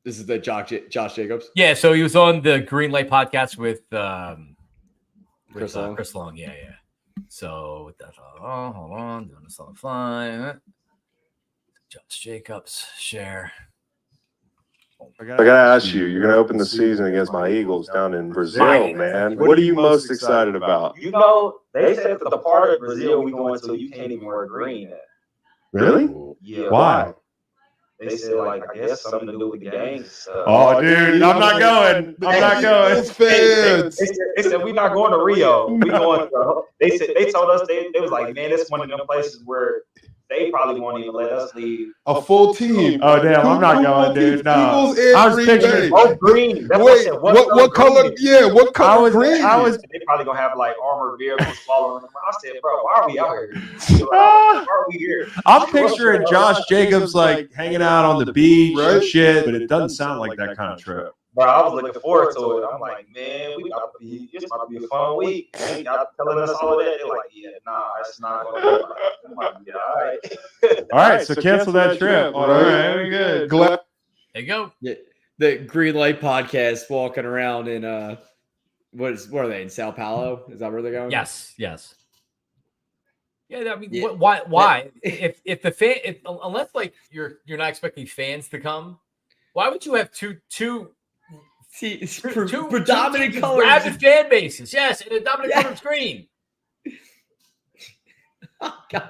This is the Josh Jacobs. Yeah, so he was on the Green Light podcast with Chris Long. Chris Long, yeah. So with that, hold on, doing this on the fly. Josh Jacobs, share. I gotta ask you, you're gonna open the season against my Eagles down in Brazil, man. What are you most excited about? You know, they said that the part of Brazil we going to, you can't even wear green at. Really? Yeah. Why? They said, like, I guess something to do with the gangs. Oh, dude, I'm not going. It's fans. They said we're not going to Rio. We going to. They told us they was like, man, it's one of them places where they probably won't even let us leave. A full team. Oh, damn, I'm not going, dude. No. Eagles and I was Green picturing. Bay. Oh, green. That's Wait, what color? green? Yeah, what color green? They probably gonna have like armored vehicles following them. I said, bro, why are we out here? Why are we here? I'm picturing Josh Jacobs like hanging out on the beach and shit, but it doesn't sound like that kind of trip. But I was looking forward to it. I'm like, man, it's about to be a fun week. Man, y'all telling us all of that. They're like, yeah, nah, it's not going to be. I'm like, yeah, all right. All right, so cancel that trip. All right, very good. There you go. Yeah, the Green Light podcast walking around in what are they in Sao Paulo? Is that where they're going? Yes. Yeah, I mean, why? If the fan, unless like you're not expecting fans to come, why would you have two predominant colors, rabid fan bases? Yes, and a dominant color green. Oh, God.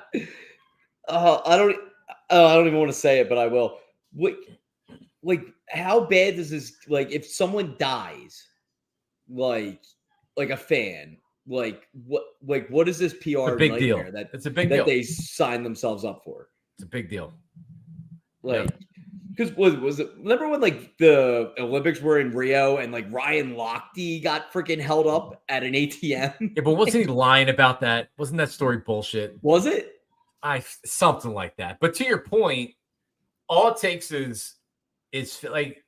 I don't even want to say it, but I will. Like, how bad does this? Like, if someone dies, like a fan, what is this PR it's a big deal? It's a big deal that they sign themselves up for. It's a big deal. Like. Yeah. Because was it? Remember when like the Olympics were in Rio and like Ryan Lochte got freaking held up at an ATM? Yeah, but wasn't he lying about that? Wasn't that story bullshit? Was it? Something like that. But to your point, all it takes is like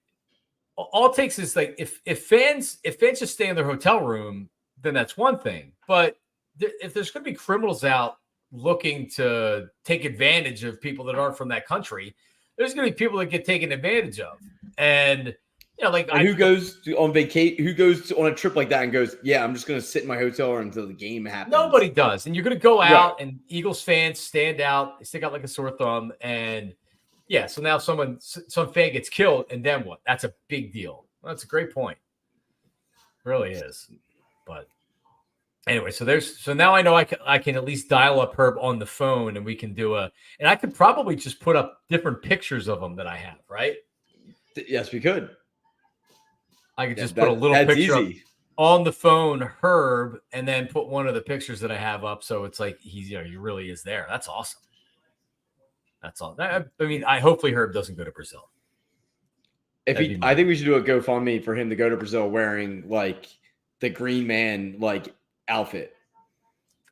if fans just stay in their hotel room, then that's one thing. But if there's going to be criminals out looking to take advantage of people that aren't from that country, there's going to be people that get taken advantage of. And, who goes on vacation? Who goes on a trip like that and goes, yeah, I'm just going to sit in my hotel room until the game happens? Nobody does. And you're going to go out and Eagles fans stand out. They stick out like a sore thumb. And, yeah, so now some fan gets killed. And then what? That's a big deal. Well, that's a great point. It really is. But anyway, so now I know I can at least dial up Herb on the phone and we can do and I could probably just put up different pictures of them that I have, right? Yes, we could. I could just put a little picture up on the phone, Herb, and then put one of the pictures that I have up. So it's like he really is there. That's awesome. That's all. I mean, hopefully Herb doesn't go to Brazil. I think we should do a GoFundMe for him to go to Brazil wearing like the Green Man like outfit,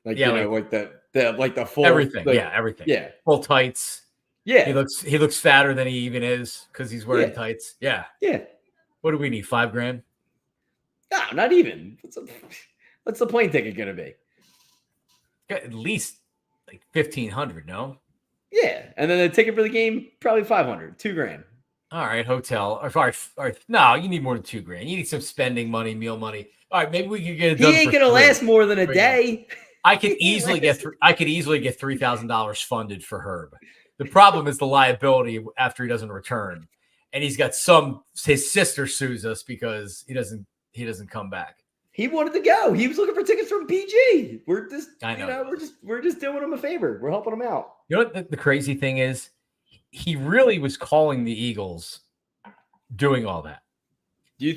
like like the full everything, everything, full tights. Yeah, he looks fatter than he even is because he's wearing tights. Yeah. What do we need? $5,000? No, not even. What's the plane ticket gonna be? At least like $1,500. No. Yeah, and then the ticket for the game probably $500, $2,000. All right, hotel. Or no, you need more than $2,000. You need some spending money, meal money. All right, maybe we could get it He done ain't for gonna free. last more than a Right now. day. I could easily get $3,000 funded for Herb. The problem is the liability after he doesn't return, and he's got his sister sues us because he doesn't come back. He wanted to go. He was looking for tickets from PG. We're just, I know. we're just doing him a favor. We're helping him out. You know what the crazy thing is? He really was calling the Eagles doing all that. Do you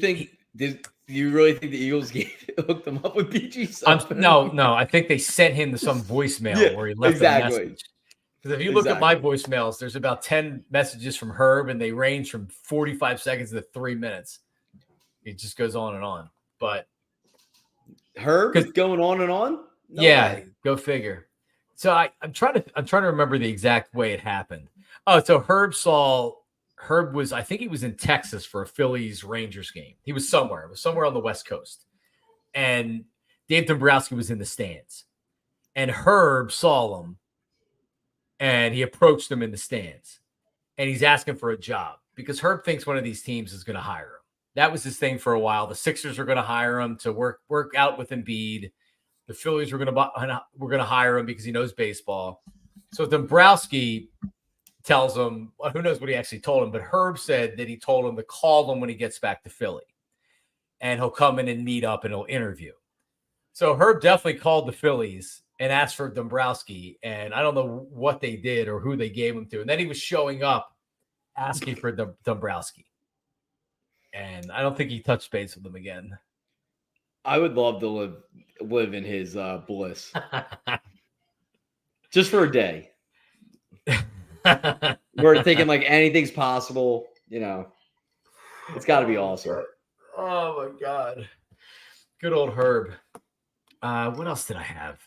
really think the Eagles hooked him up with PG? No. I think they sent him to some voicemail where he left a message. Because if you look at my voicemails, there's about 10 messages from Herb, and they range from 45 seconds to 3 minutes. It just goes on and on. But Herb is going on and on? No way. Go figure. So I'm trying to remember the exact way it happened. Oh, so Herb was, I think he was in Texas for a Phillies Rangers game. He was somewhere. It was somewhere on the West Coast. And Dave Dombrowski was in the stands. And Herb saw him. And he approached him in the stands. And he's asking for a job because Herb thinks one of these teams is going to hire him. That was his thing for a while. The Sixers are going to hire him to work out with Embiid. The Phillies were going to hire him because he knows baseball. So Dombrowski tells him, well, who knows what he actually told him, but Herb said that he told him to call him when he gets back to Philly. And he'll come in and meet up and he'll interview. So Herb definitely called the Phillies and asked for Dombrowski. And I don't know what they did or who they gave him to. And then he was showing up asking for Dombrowski. And I don't think he touched base with them again. I would love to live in his bliss. Just for a day. We're thinking like anything's possible, It's got to be awesome. Oh my God. Good old Herb. What else did I have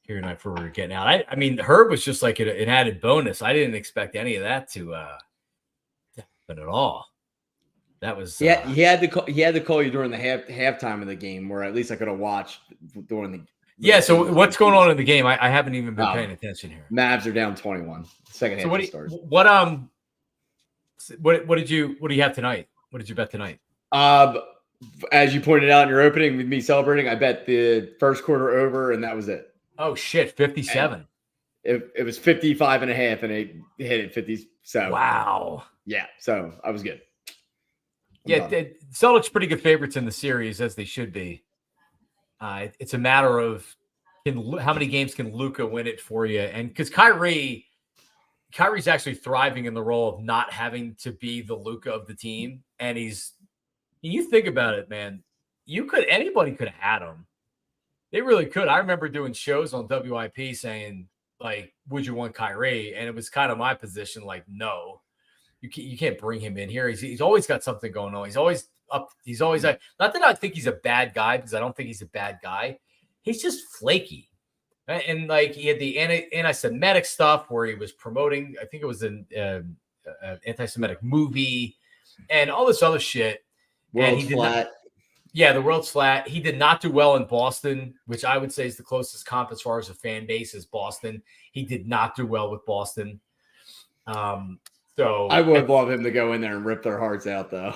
here tonight before we were getting out? I mean, Herb was just like an added bonus. I didn't expect any of that to happen at all. That was he had to call you during the halftime of the game, where at least I could have watched during the So what's going on in the game? I haven't even been paying attention here. Mavs are down 21. Second half starts. What do you have tonight? What did you bet tonight? As you pointed out in your opening with me celebrating, I bet the first quarter over, and that was it. Oh shit, 57. It was 55 and a half, and it hit at 57. Wow. Yeah, so I was good. Celtics pretty good favorites in the series, as they should be. It's a matter of how many games can Luka win it for you, and because Kyrie's actually thriving in the role of not having to be the Luka of the team, and you think about it, man. Anybody could have had him. They really could. I remember doing shows on WIP saying, like, would you want Kyrie? And it was kind of my position, like, no. You can't bring him in here. He's always got something going on. He's always up. He's always not that I think he's a bad guy, because I don't think he's a bad guy. He's just flaky. And like, he had the anti-Semitic stuff where he was promoting, I think it was an anti-Semitic movie and all this other shit. World's flat. The world's flat. He did not do well in Boston, which I would say is the closest comp as far as a fan base is Boston. He did not do well with Boston. So I would love him to go in there and rip their hearts out, though.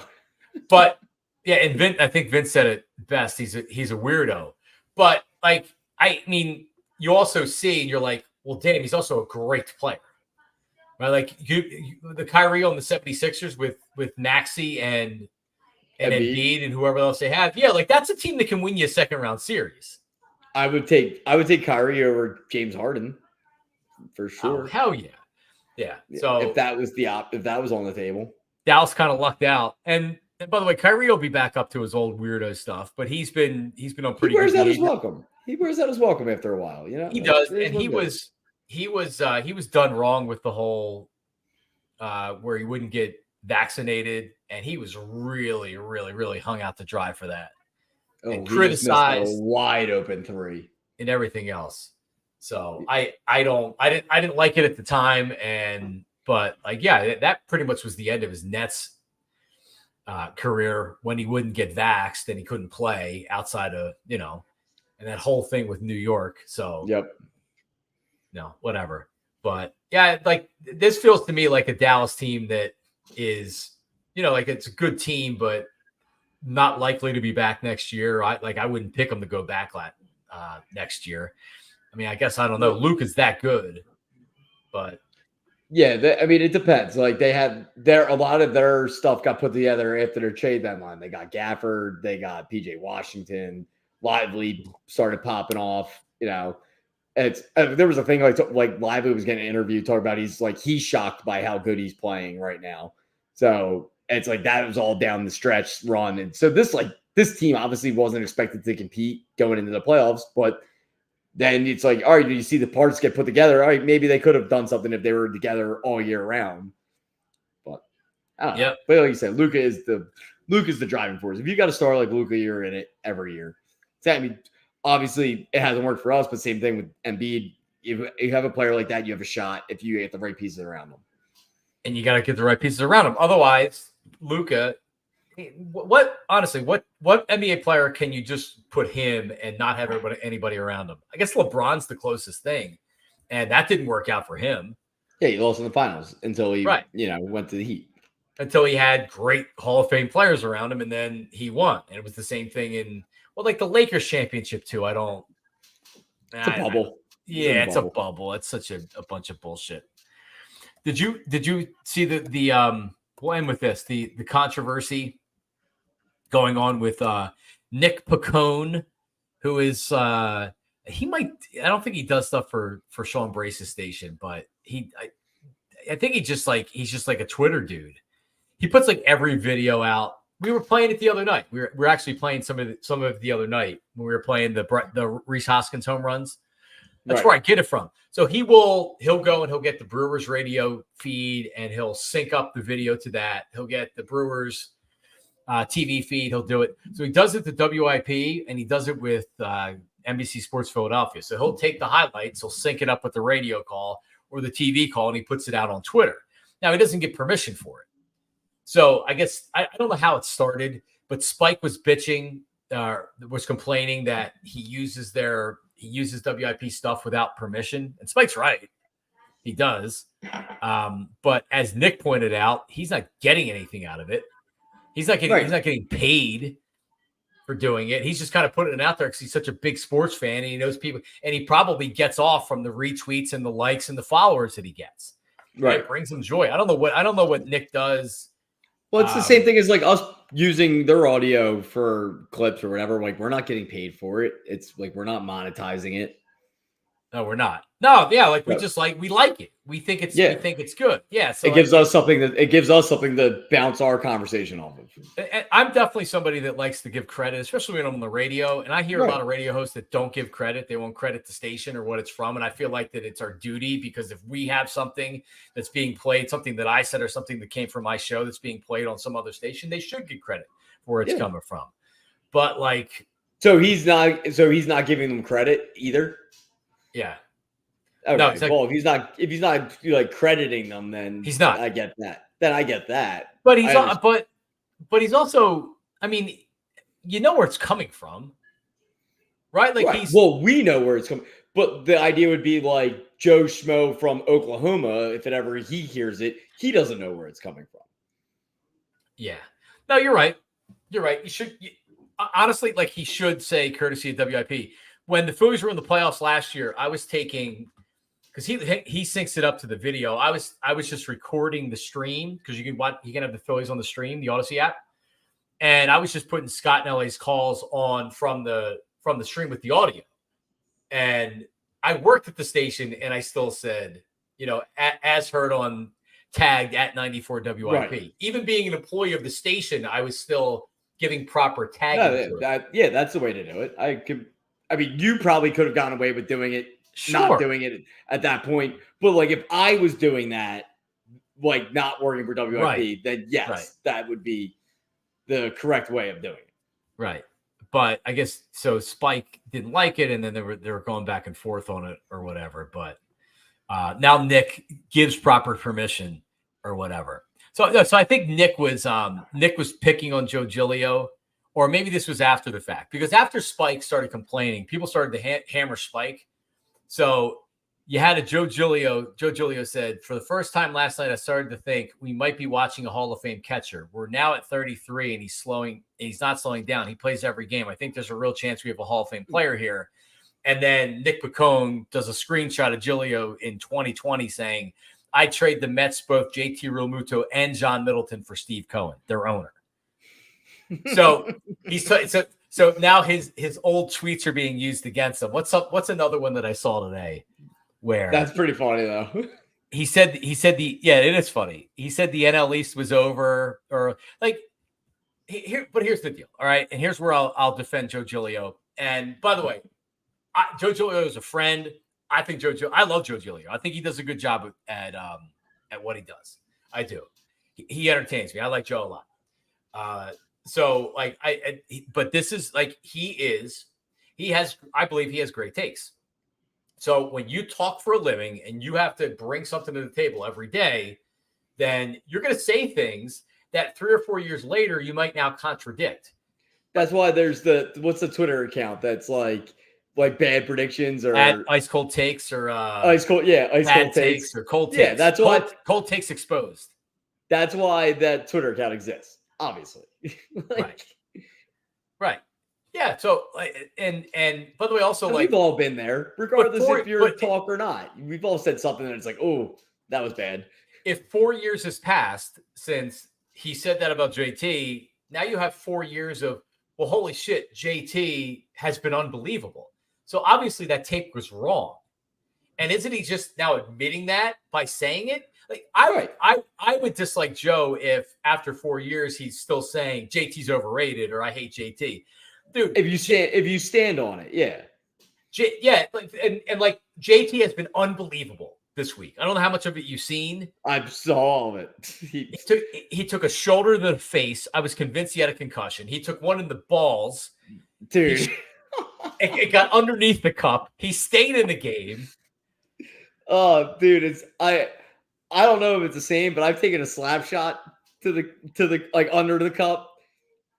But and I think Vince said it best. He's a weirdo. But like, I mean, you also see, and you're like, well, damn, he's also a great player, right? Like the Kyrie on the 76ers with Maxey and Embiid and whoever else they have. Yeah, like that's a team that can win you a second round series. I would take Kyrie over James Harden for sure. Oh, hell yeah. Yeah. So if that was on the table, Dallas kind of lucked out. And by the way, Kyrie will be back up to his old weirdo stuff, but he's been on pretty. He wears out his welcome. He wears out his welcome after a while, He does, and he was done wrong with the whole where he wouldn't get vaccinated, and he was really, really, really hung out to dry for that. And criticized a wide open 3 and everything else. So I didn't like it at the time, but that pretty much was the end of his Nets career when he wouldn't get vaxxed and he couldn't play outside of and that whole thing with New York. So whatever. But yeah, like this feels to me like a Dallas team that is like it's a good team, but not likely to be back next year. I wouldn't pick them to go back next year. I mean, I guess I don't know. Luke is that good, but yeah, I mean, it depends. Like a lot of their stuff got put together after their trade deadline. They got Gafford, they got PJ Washington, Lively started popping off. There was a thing like Lively was getting an interview talking about he's shocked by how good he's playing right now. So it's like that was all down the stretch run, and so this team obviously wasn't expected to compete going into the playoffs, but. Then it's like, all right, do you see the parts get put together? All right, maybe they could have done something if they were together all year round. But I don't know. But like you said, Luka is the driving force. If you got a star like Luka, you're in it every year. So, I mean, obviously it hasn't worked for us, but same thing with Embiid. If you have a player like that, you have a shot if you get the right pieces around them. And you got to get the right pieces around him. Otherwise, Luka. What NBA player can you just put him and not have anybody around him? I guess LeBron's the closest thing, and that didn't work out for him. Yeah, he lost in the finals until he went to the Heat. Until he had great Hall of Fame players around him, and then he won. And it was the same thing in the Lakers championship too. It's a bubble. It's a bubble. It's such a bunch of bullshit. Did you see the we'll end with this the controversy going on with Nick Pacone, who is I don't think he does stuff for Sean Brace's station, but I think he's just like a Twitter dude. He puts every video out. We were playing it the other night. We were actually playing some of it the other night when we were playing the Reese Hoskins home runs. That's where I get it from. So he'll go and he'll get the Brewers radio feed and he'll sync up the video to that. He'll get the Brewers TV feed. He'll do it. So he does it to WIP and he does it with NBC Sports Philadelphia. So he'll take the highlights, he'll sync it up with the radio call or the TV call, and he puts it out on Twitter. Now he doesn't get permission for it. So I guess I don't know how it started, but Spike was bitching, was complaining that he uses WIP stuff without permission. And Spike's right. He does. But as Nick pointed out, he's not getting anything out of it. He's not getting paid for doing it. He's just kind of putting it out there because he's such a big sports fan and he knows people, and he probably gets off from the retweets and the likes and the followers that he gets. Right. It brings him joy. I don't know what Nick does. Well, it's the same thing as us using their audio for clips or whatever. We're not getting paid for it. It's we're not monetizing it. No, we're not. No, yeah, we like it. We think it's good. Yeah, so it gives us something to bounce our conversation off of. I'm definitely somebody that likes to give credit, especially when I'm on the radio. And I hear a lot of radio hosts that don't give credit. They won't credit the station or what it's from. And I feel like that it's our duty, because if we have something that's being played, something that I said or something that came from my show that's being played on some other station, they should get credit for where it's coming from. But so he's not giving them credit either. Yeah. Okay. No, well, if he's not crediting them, then he's not. I get that. But he's also. I mean, you know where it's coming from, right? We know where it's coming. But the idea would be Joe Schmo from Oklahoma. If he hears it, he doesn't know where it's coming from. Yeah. No, you're right. You should honestly he should say courtesy of WIP. When the Phillies were in the playoffs last year, I was taking, because he syncs it up to the video. I was just recording the stream, because you can have the Phillies on the stream, the Odyssey app, and I was just putting Scott and LA's calls on from the stream with the audio. And I worked at the station, and I still said, as heard on tagged at 94 WIP. Right. Even being an employee of the station, I was still giving proper tagging. That's the way to do it. You probably could have gotten away with doing it, not doing it at that point. But if I was doing that, not working for WIP, then yes, that would be the correct way of doing it. Right. But I guess so. Spike didn't like it, and then they were going back and forth on it or whatever. But now Nick gives proper permission or whatever. So I think Nick was picking on Joe Giglio. Or maybe this was after the fact, because after Spike started complaining, people started to hammer Spike. So You had a Joe Giglio. Joe Giglio said, for the first time last night, I started to think we might be watching a Hall of Fame catcher. We're now at 33 and he's not slowing down. He plays every game. I think there's a real chance we have a Hall of Fame player here. And then Nick Picone does a screenshot of Giglio in 2020 saying, I trade the Mets, both JT Realmuto and John Middleton for Steve Cohen, their owner. So so now his old tweets are being used against him. What's another one that I saw today? Where That's pretty funny though. He said it is funny. He said the NL East was over, or like here. But here's the deal, all right. And here's where I'll defend Joe Giglio. And by the way, Joe Giglio is a friend. I love Joe Giglio. I think he does a good job at what he does. I do. He entertains me. I like Joe a lot. So like but this is like I believe he has great takes. So when you talk for a living and you have to bring something to the table every day, then you're going to say things that 3 or 4 years later you might now contradict. That's why there's what's the Twitter account that's like bad predictions or at ice cold takes or ice cold takes or cold takes. Yeah, that's why cold takes exposed. That's why that Twitter account exists, obviously. Right. Yeah. So, and by the way, also and like we've all been there, regardless if you're a talk or not. We've all said something and it's like, oh, that was bad. If 4 years has passed since he said that about JT, now you have 4 years of, well, holy shit, JT has been unbelievable. So obviously that tape was wrong. And isn't he just now admitting that by saying it? Like I would dislike Joe if after 4 years he's still saying JT's overrated or I hate JT. Dude, if you stand on it, yeah. And like JT has been unbelievable this week. I don't know how much of it you've seen. I saw all of it. He took a shoulder to the face. I was convinced he had a concussion. He took one in the balls. Dude. It got underneath the cup. He stayed in the game. Oh, dude, I don't know if it's the same, but I've taken a slap shot to the like under the cup.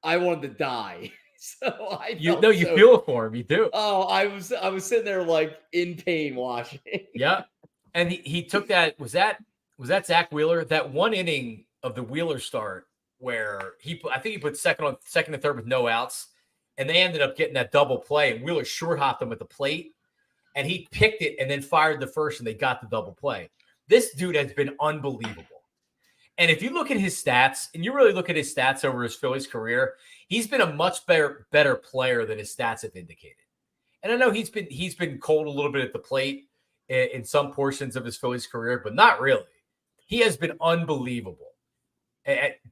I wanted to die. So you feel it for him. You do. Oh, I was sitting there like in pain watching. Yeah. And he took that. Was that Zach Wheeler? That one inning of the Wheeler start where I think he put second and third with no outs, and they ended up getting that double play. And Wheeler short hopped him at the plate, and he picked it and then fired the first, and they got the double play. This dude has been unbelievable. And if you look at his stats, and you really look at his stats over his Phillies career, he's been a much better player than his stats have indicated. And I know he's been cold a little bit at the plate in some portions of his Phillies career, but not really. He has been unbelievable.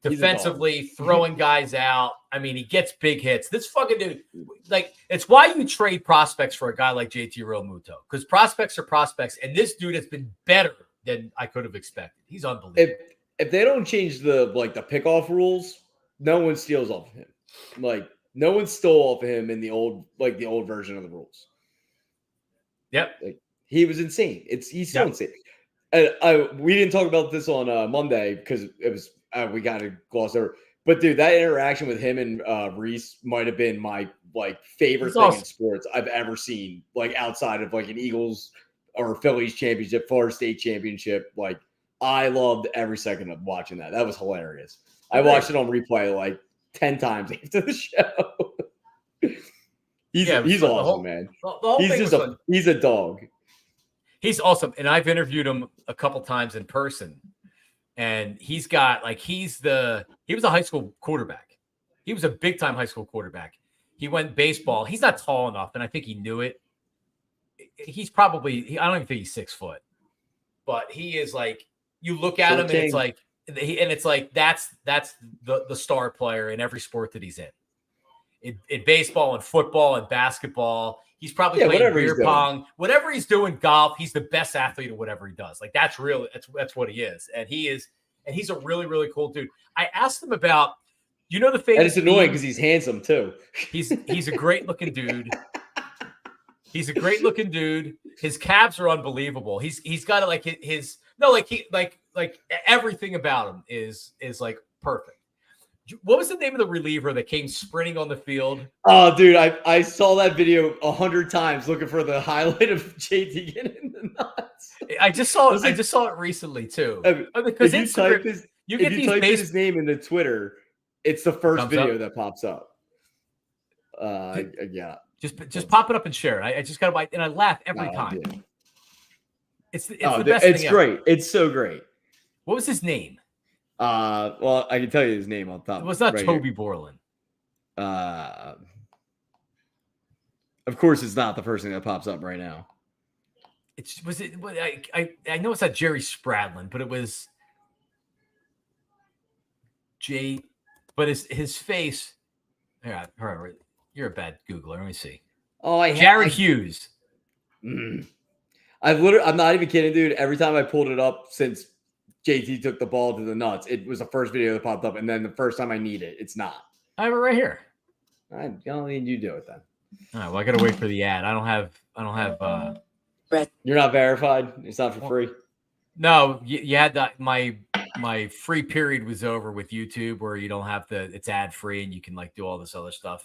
Defensively, throwing guys out. I mean, he gets big hits. This fucking dude, like, it's why you trade prospects for a guy like JT Realmuto, because prospects are prospects, and this dude has been better than I could have expected. He's unbelievable. If they don't change the pickoff rules, no one steals off of him. Like, no one stole off of him in the old version of the rules. Yep. Like, he was insane. He's still insane. We didn't talk about this on Monday because it was we got to gloss over. But dude, that interaction with him and Reese might have been my favorite thing in sports I've ever seen. Like outside of an Eagles or Phillies championship, Florida State championship. Like I loved every second of watching that. That was hilarious. I watched it on replay 10 times after the show. He's awesome, man. He's a dog. He's awesome. And I've interviewed him a couple times in person. And he's got he was a high school quarterback. He was a big time high school quarterback. He went baseball. He's not tall enough, and I think he knew it. He's probably, I don't even think he's 6 foot, but he is you look at him and it's that's the star player in every sport that he's in baseball and football and basketball. He's probably playing beer pong, whatever he's doing, golf. He's the best athlete at whatever he does. That's what he is. And he's a really, really cool dude. I asked him about, the famous. And it's annoying because he's handsome too. He's a great looking dude. He's a great looking dude. His calves are unbelievable. He's got everything about him is perfect. What was the name of the reliever that came sprinting on the field? Oh, dude, I saw that video 100 times looking for the highlight of JT getting the nuts. I just saw it. Listen, I just saw it recently too. If Because you type his, you if get you these type base. his name into Twitter, it's the first Thumbs video up. that pops up. Yeah. Just pop it up and share it. I just gotta and I laugh every time. Dude. It's the best it's thing great. ever. It's so great. What was his name? Well, I can tell you his name on top. It was not right Toby here. Borland. Of course, it's not the first thing that pops up right now. I know it's not Jerry Spradlin, but it was Jay. But his face. Yeah, you're a bad Googler. Let me see. Oh, Jared Hughes. I'm not even kidding, dude. Every time I pulled it up since JT took the ball to the nuts, it was the first video that popped up, and then the first time I need it, it's not. I have it right here. I don't need you do it then. All right, well, I gotta wait for the ad. I don't have. You're not verified. It's not for free. No, you had that. My free period was over with YouTube, where you don't have to. It's ad free, and you can like do all this other stuff.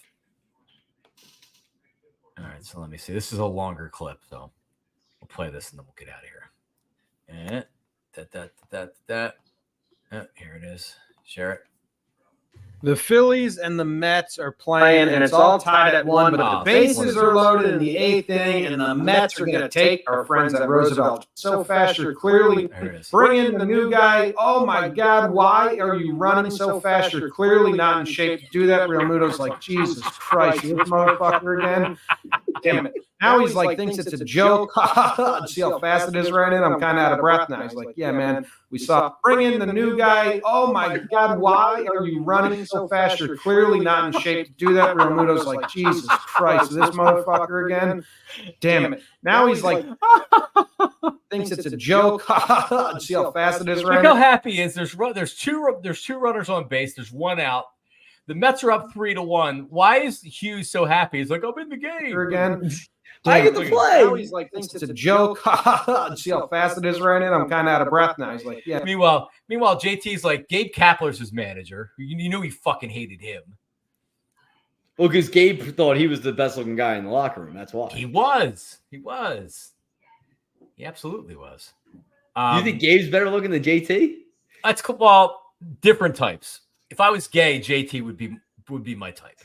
All right, so let me see. This is a longer clip, so we'll play this and then we'll get out of here. And here it is. Share it. The Phillies and the Mets are playing, and it's all tied at one, but the bases are loaded in the eighth inning, and the Mets are going to take our friends at Roosevelt so fast. You're clearly bringing the new guy. Oh, my God, why are you running so fast? You're clearly not in shape to do that. Real Muto's like, Jesus Christ, this motherfucker again. Damn it. Now he's like, thinks it's a joke. See how fast it is right in? I'm kind of out of breath now. He's like, yeah, man, we saw bring in the new guy. Oh, my God, why are you running so fast? You're clearly not in shape to do that. Real Muto's like, Jesus Christ, this motherfucker again. Damn it. Now he's like, thinks it's a joke. See how fast it is right Look now? how happy he is. There's two runners on base. There's one out. The Mets are up 3-1. Why is Hughes so happy? He's like, I'm in the game again. I get to play. Now he's like, thinks it's a joke. See how fast it is right in? I'm kind of out of breath now. He's like, yeah. Meanwhile, JT's like, Gabe Kapler's his manager. You knew he fucking hated him. Well, because Gabe thought he was the best looking guy in the locker room. That's why. He was. He absolutely was. You think Gabe's better looking than JT? That's cool. Well, different types. If I was gay, JT would be my type.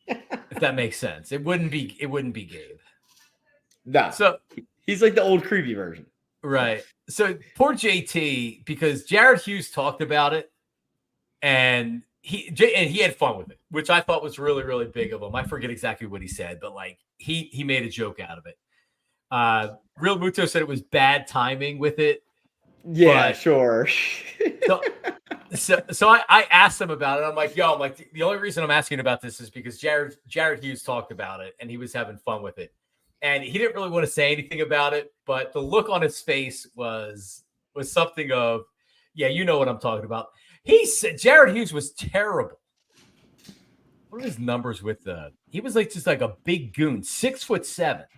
If that makes sense. It wouldn't be Gabe. Nah. So he's like the old creepy version. Right. So poor JT, because Jared Hughes talked about it and he had fun with it, which I thought was really, really big of him. I forget exactly what he said, but like he made a joke out of it. Real Muto said it was bad timing with it. Yeah, sure. So I asked him about it. I'm like, the only reason I'm asking about this is because Jared Hughes talked about it and he was having fun with it. And he didn't really want to say anything about it, but the look on his face was something of, yeah, you know what I'm talking about. He said Jared Hughes was terrible. What are his numbers with he was like just like a big goon, 6'7". Let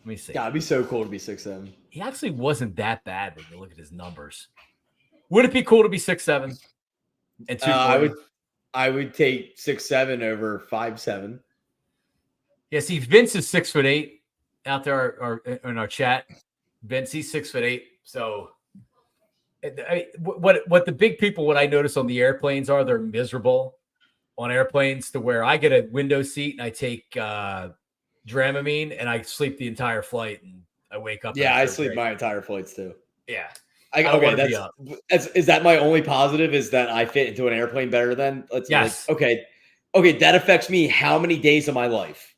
me see. God, it'd be so cool to be 6'7". He actually wasn't that bad when you look at his numbers. Would it be cool to be 6'7"? And I would take 6'7" over 5'7". Yeah, see, Vince is 6'8" out there or in our chat. Vince, he's 6'8". So what the big people, what I notice on the airplanes are, they're miserable on airplanes to where I get a window seat and I take Dramamine and I sleep the entire flight and I wake up. Yeah, I sleep my entire flights too. Yeah. Is that my only positive? Is that I fit into an airplane better than? Yes. Okay. That affects me. How many days of my life?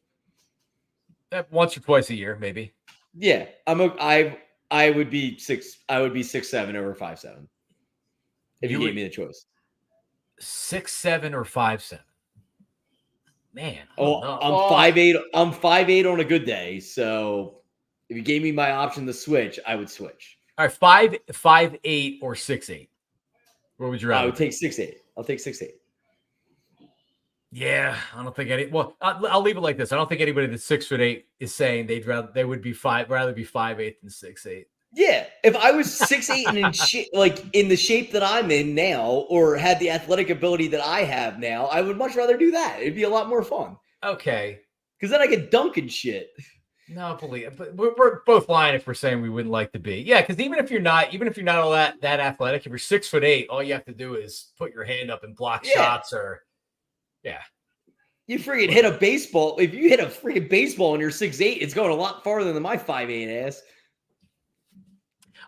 Once or twice a year, maybe. Yeah, I would be 6'7" over 5'7". If you gave me the choice. 6'7" or 5'7". Man. I'm 5'8". I'm 5'8" on a good day. So if you gave me my option to switch, I would switch. All right, 5'8" or 6'8". What would you rather? I would take 6'8". I'll take 6'8". Yeah, I don't think I'll leave it like this. I don't think anybody that's 6'8" is saying they would be rather be 5'8" than 6'8". Yeah, if I was 6'8" and like in the shape that I'm in now, or had the athletic ability that I have now, I would much rather do that. It'd be a lot more fun. Okay, because then I could dunk and shit. No, believe it. But we're both lying if we're saying we wouldn't like to be. Yeah, because even if you're not all that athletic, if you're 6'8", all you have to do is put your hand up and block shots or You freaking hit a baseball. If you hit a freaking baseball and you're 6'8", it's going a lot farther than my 5'8" ass.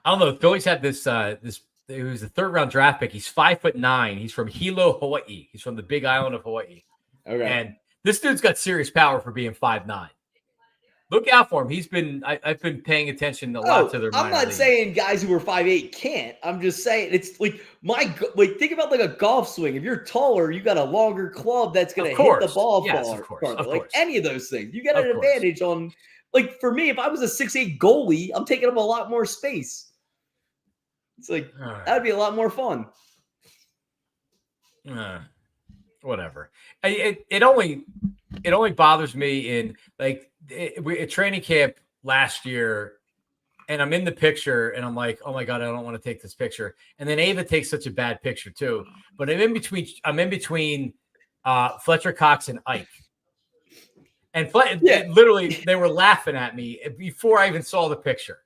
I don't know. The Phillies had this it was a 3rd round draft pick. He's 5'9". He's from Hilo, Hawaii. He's from the Big Island of Hawaii. Okay. And this dude's got serious power for being 5'9". Look out for him. I've been paying attention a lot to their minor I'm not league. saying guys who are 5'8" can't. I'm just saying it's like think about like a golf swing. If you're taller, you got a longer club that's going to hit the ball farther. Like any of those things. You got an advantage on, like for me, if I was a 6'8" goalie, I'm taking up a lot more space. It's like, that'd be a lot more fun. Whatever. It only bothers me in like at training camp last year, and I'm in the picture and I'm like, oh my God, I don't want to take this picture. And then Ava takes such a bad picture too. But I'm in between Fletcher Cox and Ike. And literally they were laughing at me before I even saw the picture.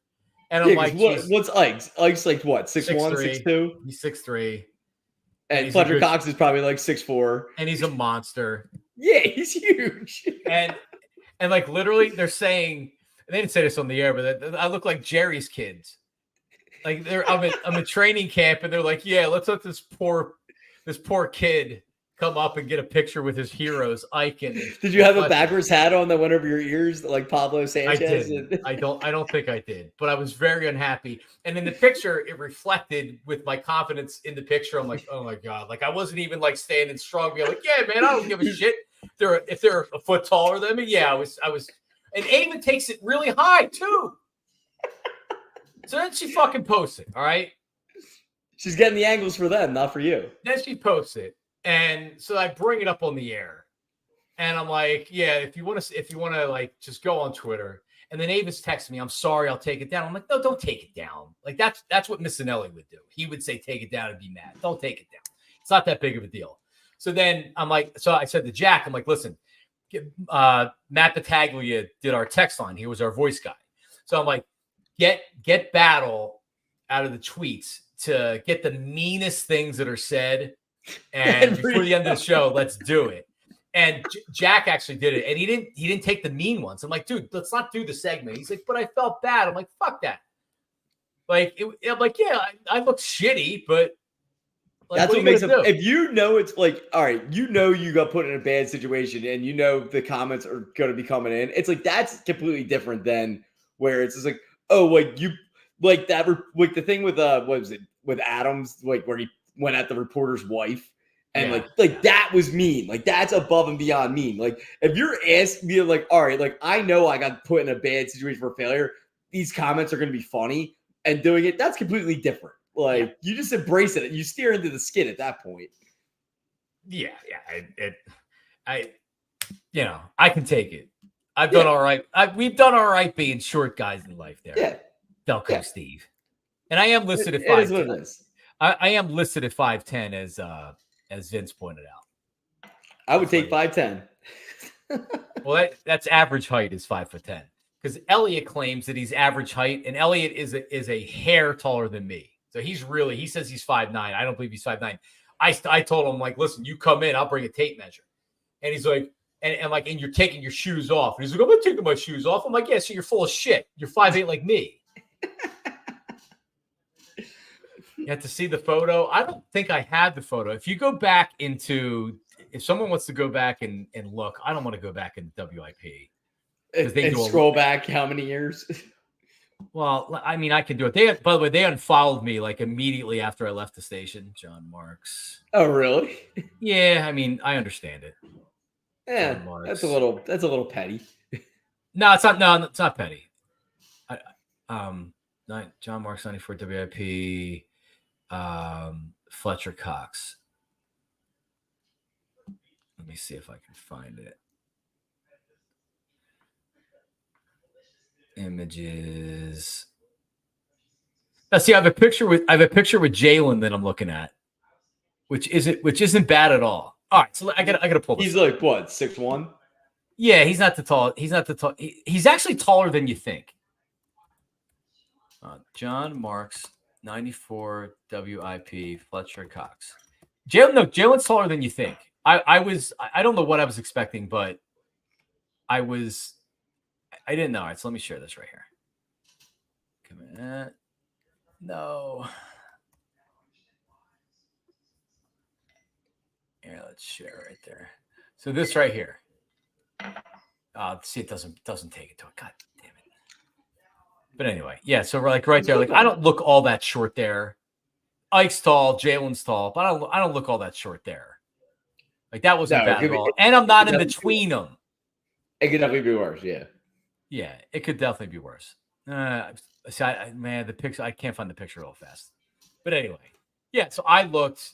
And I'm like, what's Ike's? Ike's like what, 6'1", 6'2"? He's 6'3". And Fletcher Cox is probably like 6'4". And he's a monster. Yeah, he's huge. and like literally they're saying, they didn't say this on the air, but I look like Jerry's kids. Like I'm at training camp and they're like, yeah, let's let this poor kid come up and get a picture with his heroes, Ike and. Did you have a backwards hat on that went over your ears like Pablo Sanchez? I don't think I did, but I was very unhappy. And in the picture, it reflected with my confidence in the picture. I'm like, oh my God. Like I wasn't even like standing strong, being like, yeah, man, I don't give a shit. If they're a foot taller than me, yeah, I was and Ava takes it really high too. So then she fucking posts it, all right? She's getting the angles for them, not for you. Then she posts it. And so I bring it up on the air, and I'm like, "Yeah, if you want to, like, just go on Twitter." And then Avis texts me, "I'm sorry, I'll take it down." I'm like, "No, don't take it down. Like that's what Missinelli would do. He would say, take it down and be mad. Don't take it down. It's not that big of a deal." So then I'm like, so I said to Jack, I'm like, "Listen, Matt Battaglia did our text line. He was our voice guy. So I'm like, get Battle out of the tweets to get the meanest things that are said." And before the end of the show, let's do it. And Jack actually did it, and he didn't take the mean ones. I'm like, dude, let's not do the segment. He's like, but I felt bad. I'm like, fuck that. Like, I'm like, yeah, I look shitty, but like, that's what makes it. If you know it's like, all right, you know you got put in a bad situation, and you know the comments are going to be coming in. It's like that's completely different than where it's just like, oh, like you like that, like the thing with what was it with Adams, like where he went at the reporter's wife, and like that was mean. Like that's above and beyond mean. Like if you're asking me, like, all right, like I know I got put in a bad situation for failure. These comments are going to be funny, and doing it, that's completely different. Like you just embrace it. You steer into the skid at that point. Yeah. I can take it. I've done all right. We've done all right being short guys in life there. Yeah. Delco Steve. And I am listed at 5'10". It is what it is. I am listed at 5'10", as Vince pointed out. I would take 5'10". Well, that's average height is 5'10", because Elliot claims that he's average height, and Elliot is a hair taller than me. So he says he's 5'9". I don't believe he's 5'9". I told him, like, listen, you come in, I'll bring a tape measure. And he's like, and you're taking your shoes off. And he's like, I'm not taking my shoes off. I'm like, yeah, so you're full of shit. You're 5'8" like me. You have to see the photo. I don't think I had the photo. If you go back if someone wants to go back and look, I don't want to go back in WIP. And scroll back how many years? Well, I mean, I can do it. By the way, they unfollowed me like immediately after I left the station. John Marks. Oh, really? Yeah, I mean, I understand it. Yeah, that's a little petty. No, it's not. No, it's not petty. John Marks 94 WIP. Fletcher Cox. Let me see if I can find it. Images. Now, see, I have a picture with Jalen that I'm looking at, which isn't bad at all. All right, so I gotta pull this. He's like what, 6'1"? Yeah, he's not the tall. He's not the tall. He's actually taller than you think. John Marks, 94 WIP, Fletcher Cox. Jalen's taller than you think. I don't know what I was expecting, but I didn't know. All right, so let me share this right here. Come on. No. Here, let's share right there. So this right here. See, it doesn't take it to it. God damn it. But anyway, yeah. So we're like right there. Like I don't look all that short there. Ike's tall, Jalen's tall, but I don't look all that short there. Like that wasn't bad at all. And I'm not in between them. It could definitely be worse. Yeah. Yeah, it could definitely be worse. Man, the picture. I can't find the picture real fast. But anyway, yeah. So I looked.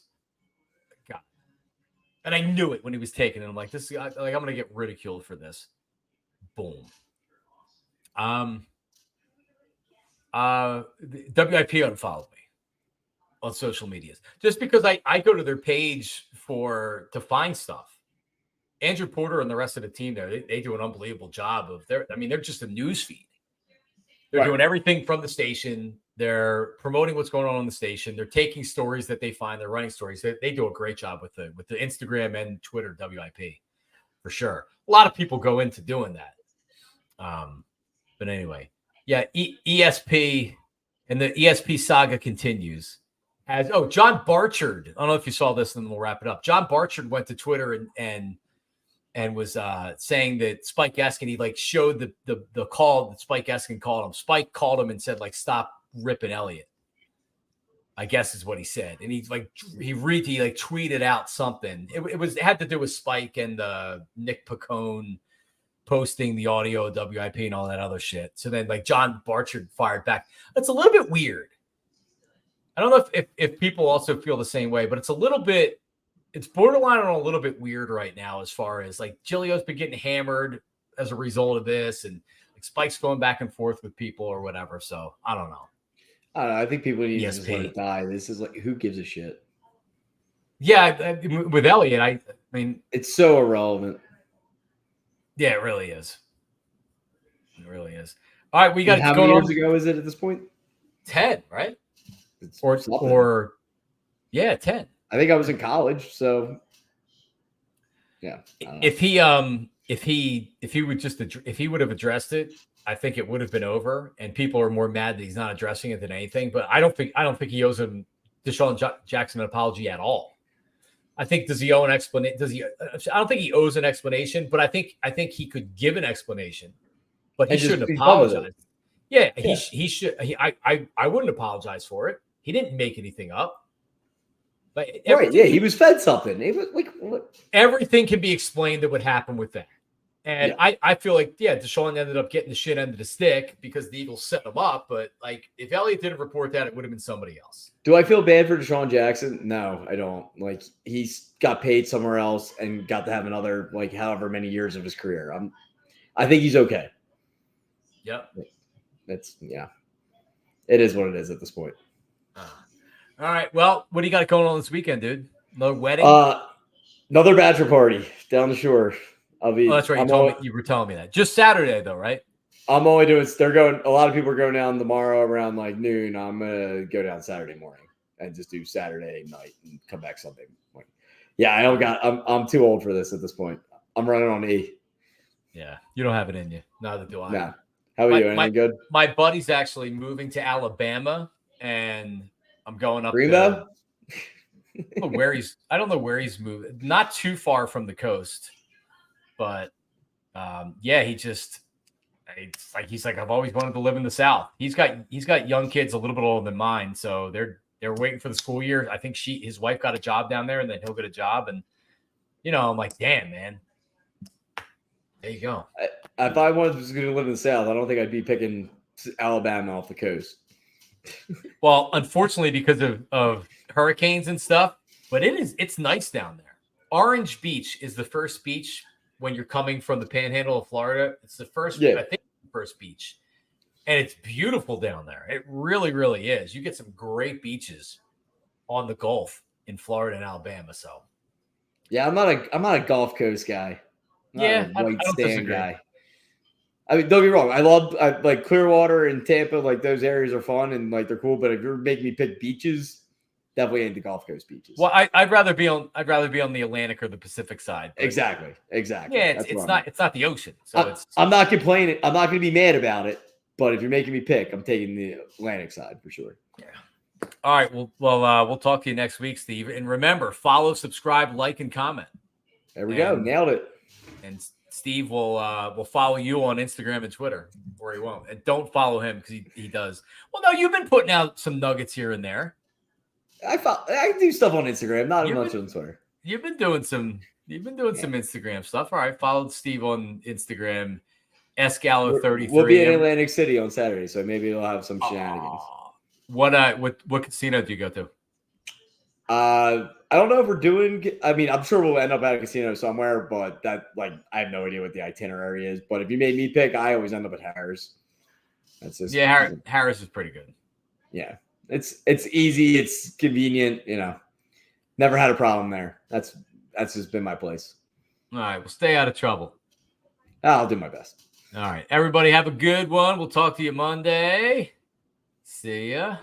God, and I knew it when he was taking it. I'm like, this. I'm gonna get ridiculed for this. Boom. WIP unfollowed me on social medias just because I go to their page to find stuff. Andrew Porter and the rest of the team there, they do an unbelievable job of they're just a news feed. They're doing everything from the station. They're promoting what's going on the station. They're taking stories that they find. They're running stories. They do a great job with the Instagram and Twitter WIP for sure. A lot of people go into doing that. But anyway, yeah, ESP and the ESP saga continues. John Barchard. I don't know if you saw this, and then we'll wrap it up. John Barchard went to Twitter and was saying that Spike Eskin, he showed the call that Spike Eskin called him. Spike called him and said, stop ripping Elliott, I guess is what he said. And he tweeted out something. It had to do with Spike and Nick Pacone posting the audio of WIP and all that other shit. So then John Barchard fired back. That's a little bit weird. I don't know if people also feel the same way, but it's borderline on a little bit weird right now as far as Giglio's been getting hammered as a result of this and Spike's going back and forth with people or whatever. So I don't know. I think people need to just let it die. This is who gives a shit? Yeah. With Elliott, I mean, it's so irrelevant. Yeah, it really is. It really is. All right, we got how many years ago is it at this point? 10, right? Or 10. I think I was in college, so yeah. If he would have addressed it, I think it would have been over, and people are more mad that he's not addressing it than anything. But I don't think he owes him Deshaun Jackson an apology at all. I think does he owe an explanation? I don't think he owes an explanation, but I think he could give an explanation, but he shouldn't apologize. Yeah, he should. I wouldn't apologize for it. He didn't make anything up. But he was fed something. It was what? Everything can be explained that would happen with that. And I feel Deshaun ended up getting the shit end of the stick because the Eagles set him up. But if Elliott didn't report that, it would have been somebody else. Do I feel bad for Deshaun Jackson? No, I don't. He's got paid somewhere else and got to have another however many years of his career. I think he's okay. Yep. It is what it is at this point. All right. Well, what do you got going on this weekend, dude? No wedding? Another bachelor party down the shore. That's right. You were telling me that. Just Saturday, though, right? I'm only doing. A lot of people are going down tomorrow around noon. I'm gonna go down Saturday morning and just do Saturday night and come back Sunday morning. Yeah, I'm too old for this at this point. I'm running on E. Yeah, you don't have it in you. Neither do I. Nah. How are you? Anything good? My buddy's actually moving to Alabama, and I'm going up Greenbow? I don't know where he's moving. Not too far from the coast, but he's like I've always wanted to live in the South. He's got young kids a little bit older than mine, so they're waiting for the school year. I think his wife got a job down there, and then he'll get a job, and I'm like, damn, man. There you go. If I was going to live in the South, I don't think I'd be picking Alabama off the coast. Well, unfortunately, because of hurricanes and stuff, but it's nice down there. Orange Beach is the first beach when you're coming from the Panhandle of Florida. It's the first, I think, the first beach, and it's beautiful down there. It really, really is. You get some great beaches on the Gulf in Florida and Alabama. So, yeah, I'm not a Gulf Coast guy. I'm Yeah, not a white I don't sand disagree. guy. I mean, don't get me wrong. I like Clearwater and Tampa. Like those areas are fun and like they're cool. But if you're making me pick beaches, definitely ain't the Gulf Coast beaches. Well, I'd rather be on the Atlantic or the Pacific side. But Exactly. yeah, That's it's what not the ocean. So I'm not complaining. I'm not going to be mad about it. But if you're making me pick, I'm taking the Atlantic side for sure. Yeah. All right. We'll talk to you next week, Steve. And remember, follow, subscribe, like, and comment. There we go. Nailed it. And Steve will follow you on Instagram and Twitter, or he won't. And don't follow him because he does. Well, no, you've been putting out some nuggets here and there. I do stuff on Instagram, not much on Twitter. You've been doing some Instagram stuff. All right. Followed Steve on Instagram. Escalo33. We'll be in Atlantic City on Saturday, so maybe we'll have some shenanigans. What casino do you go to? I don't know if we're doing. I mean, I'm sure we'll end up at a casino somewhere, but I have no idea what the itinerary is. But if you made me pick, I always end up at Harris. That's just Harris is pretty good. Yeah, it's easy, it's convenient. Never had a problem there. That's just been my place. All right, well, stay out of trouble. I'll do my best. All right. Everybody have a good one. We'll talk to you Monday. See ya.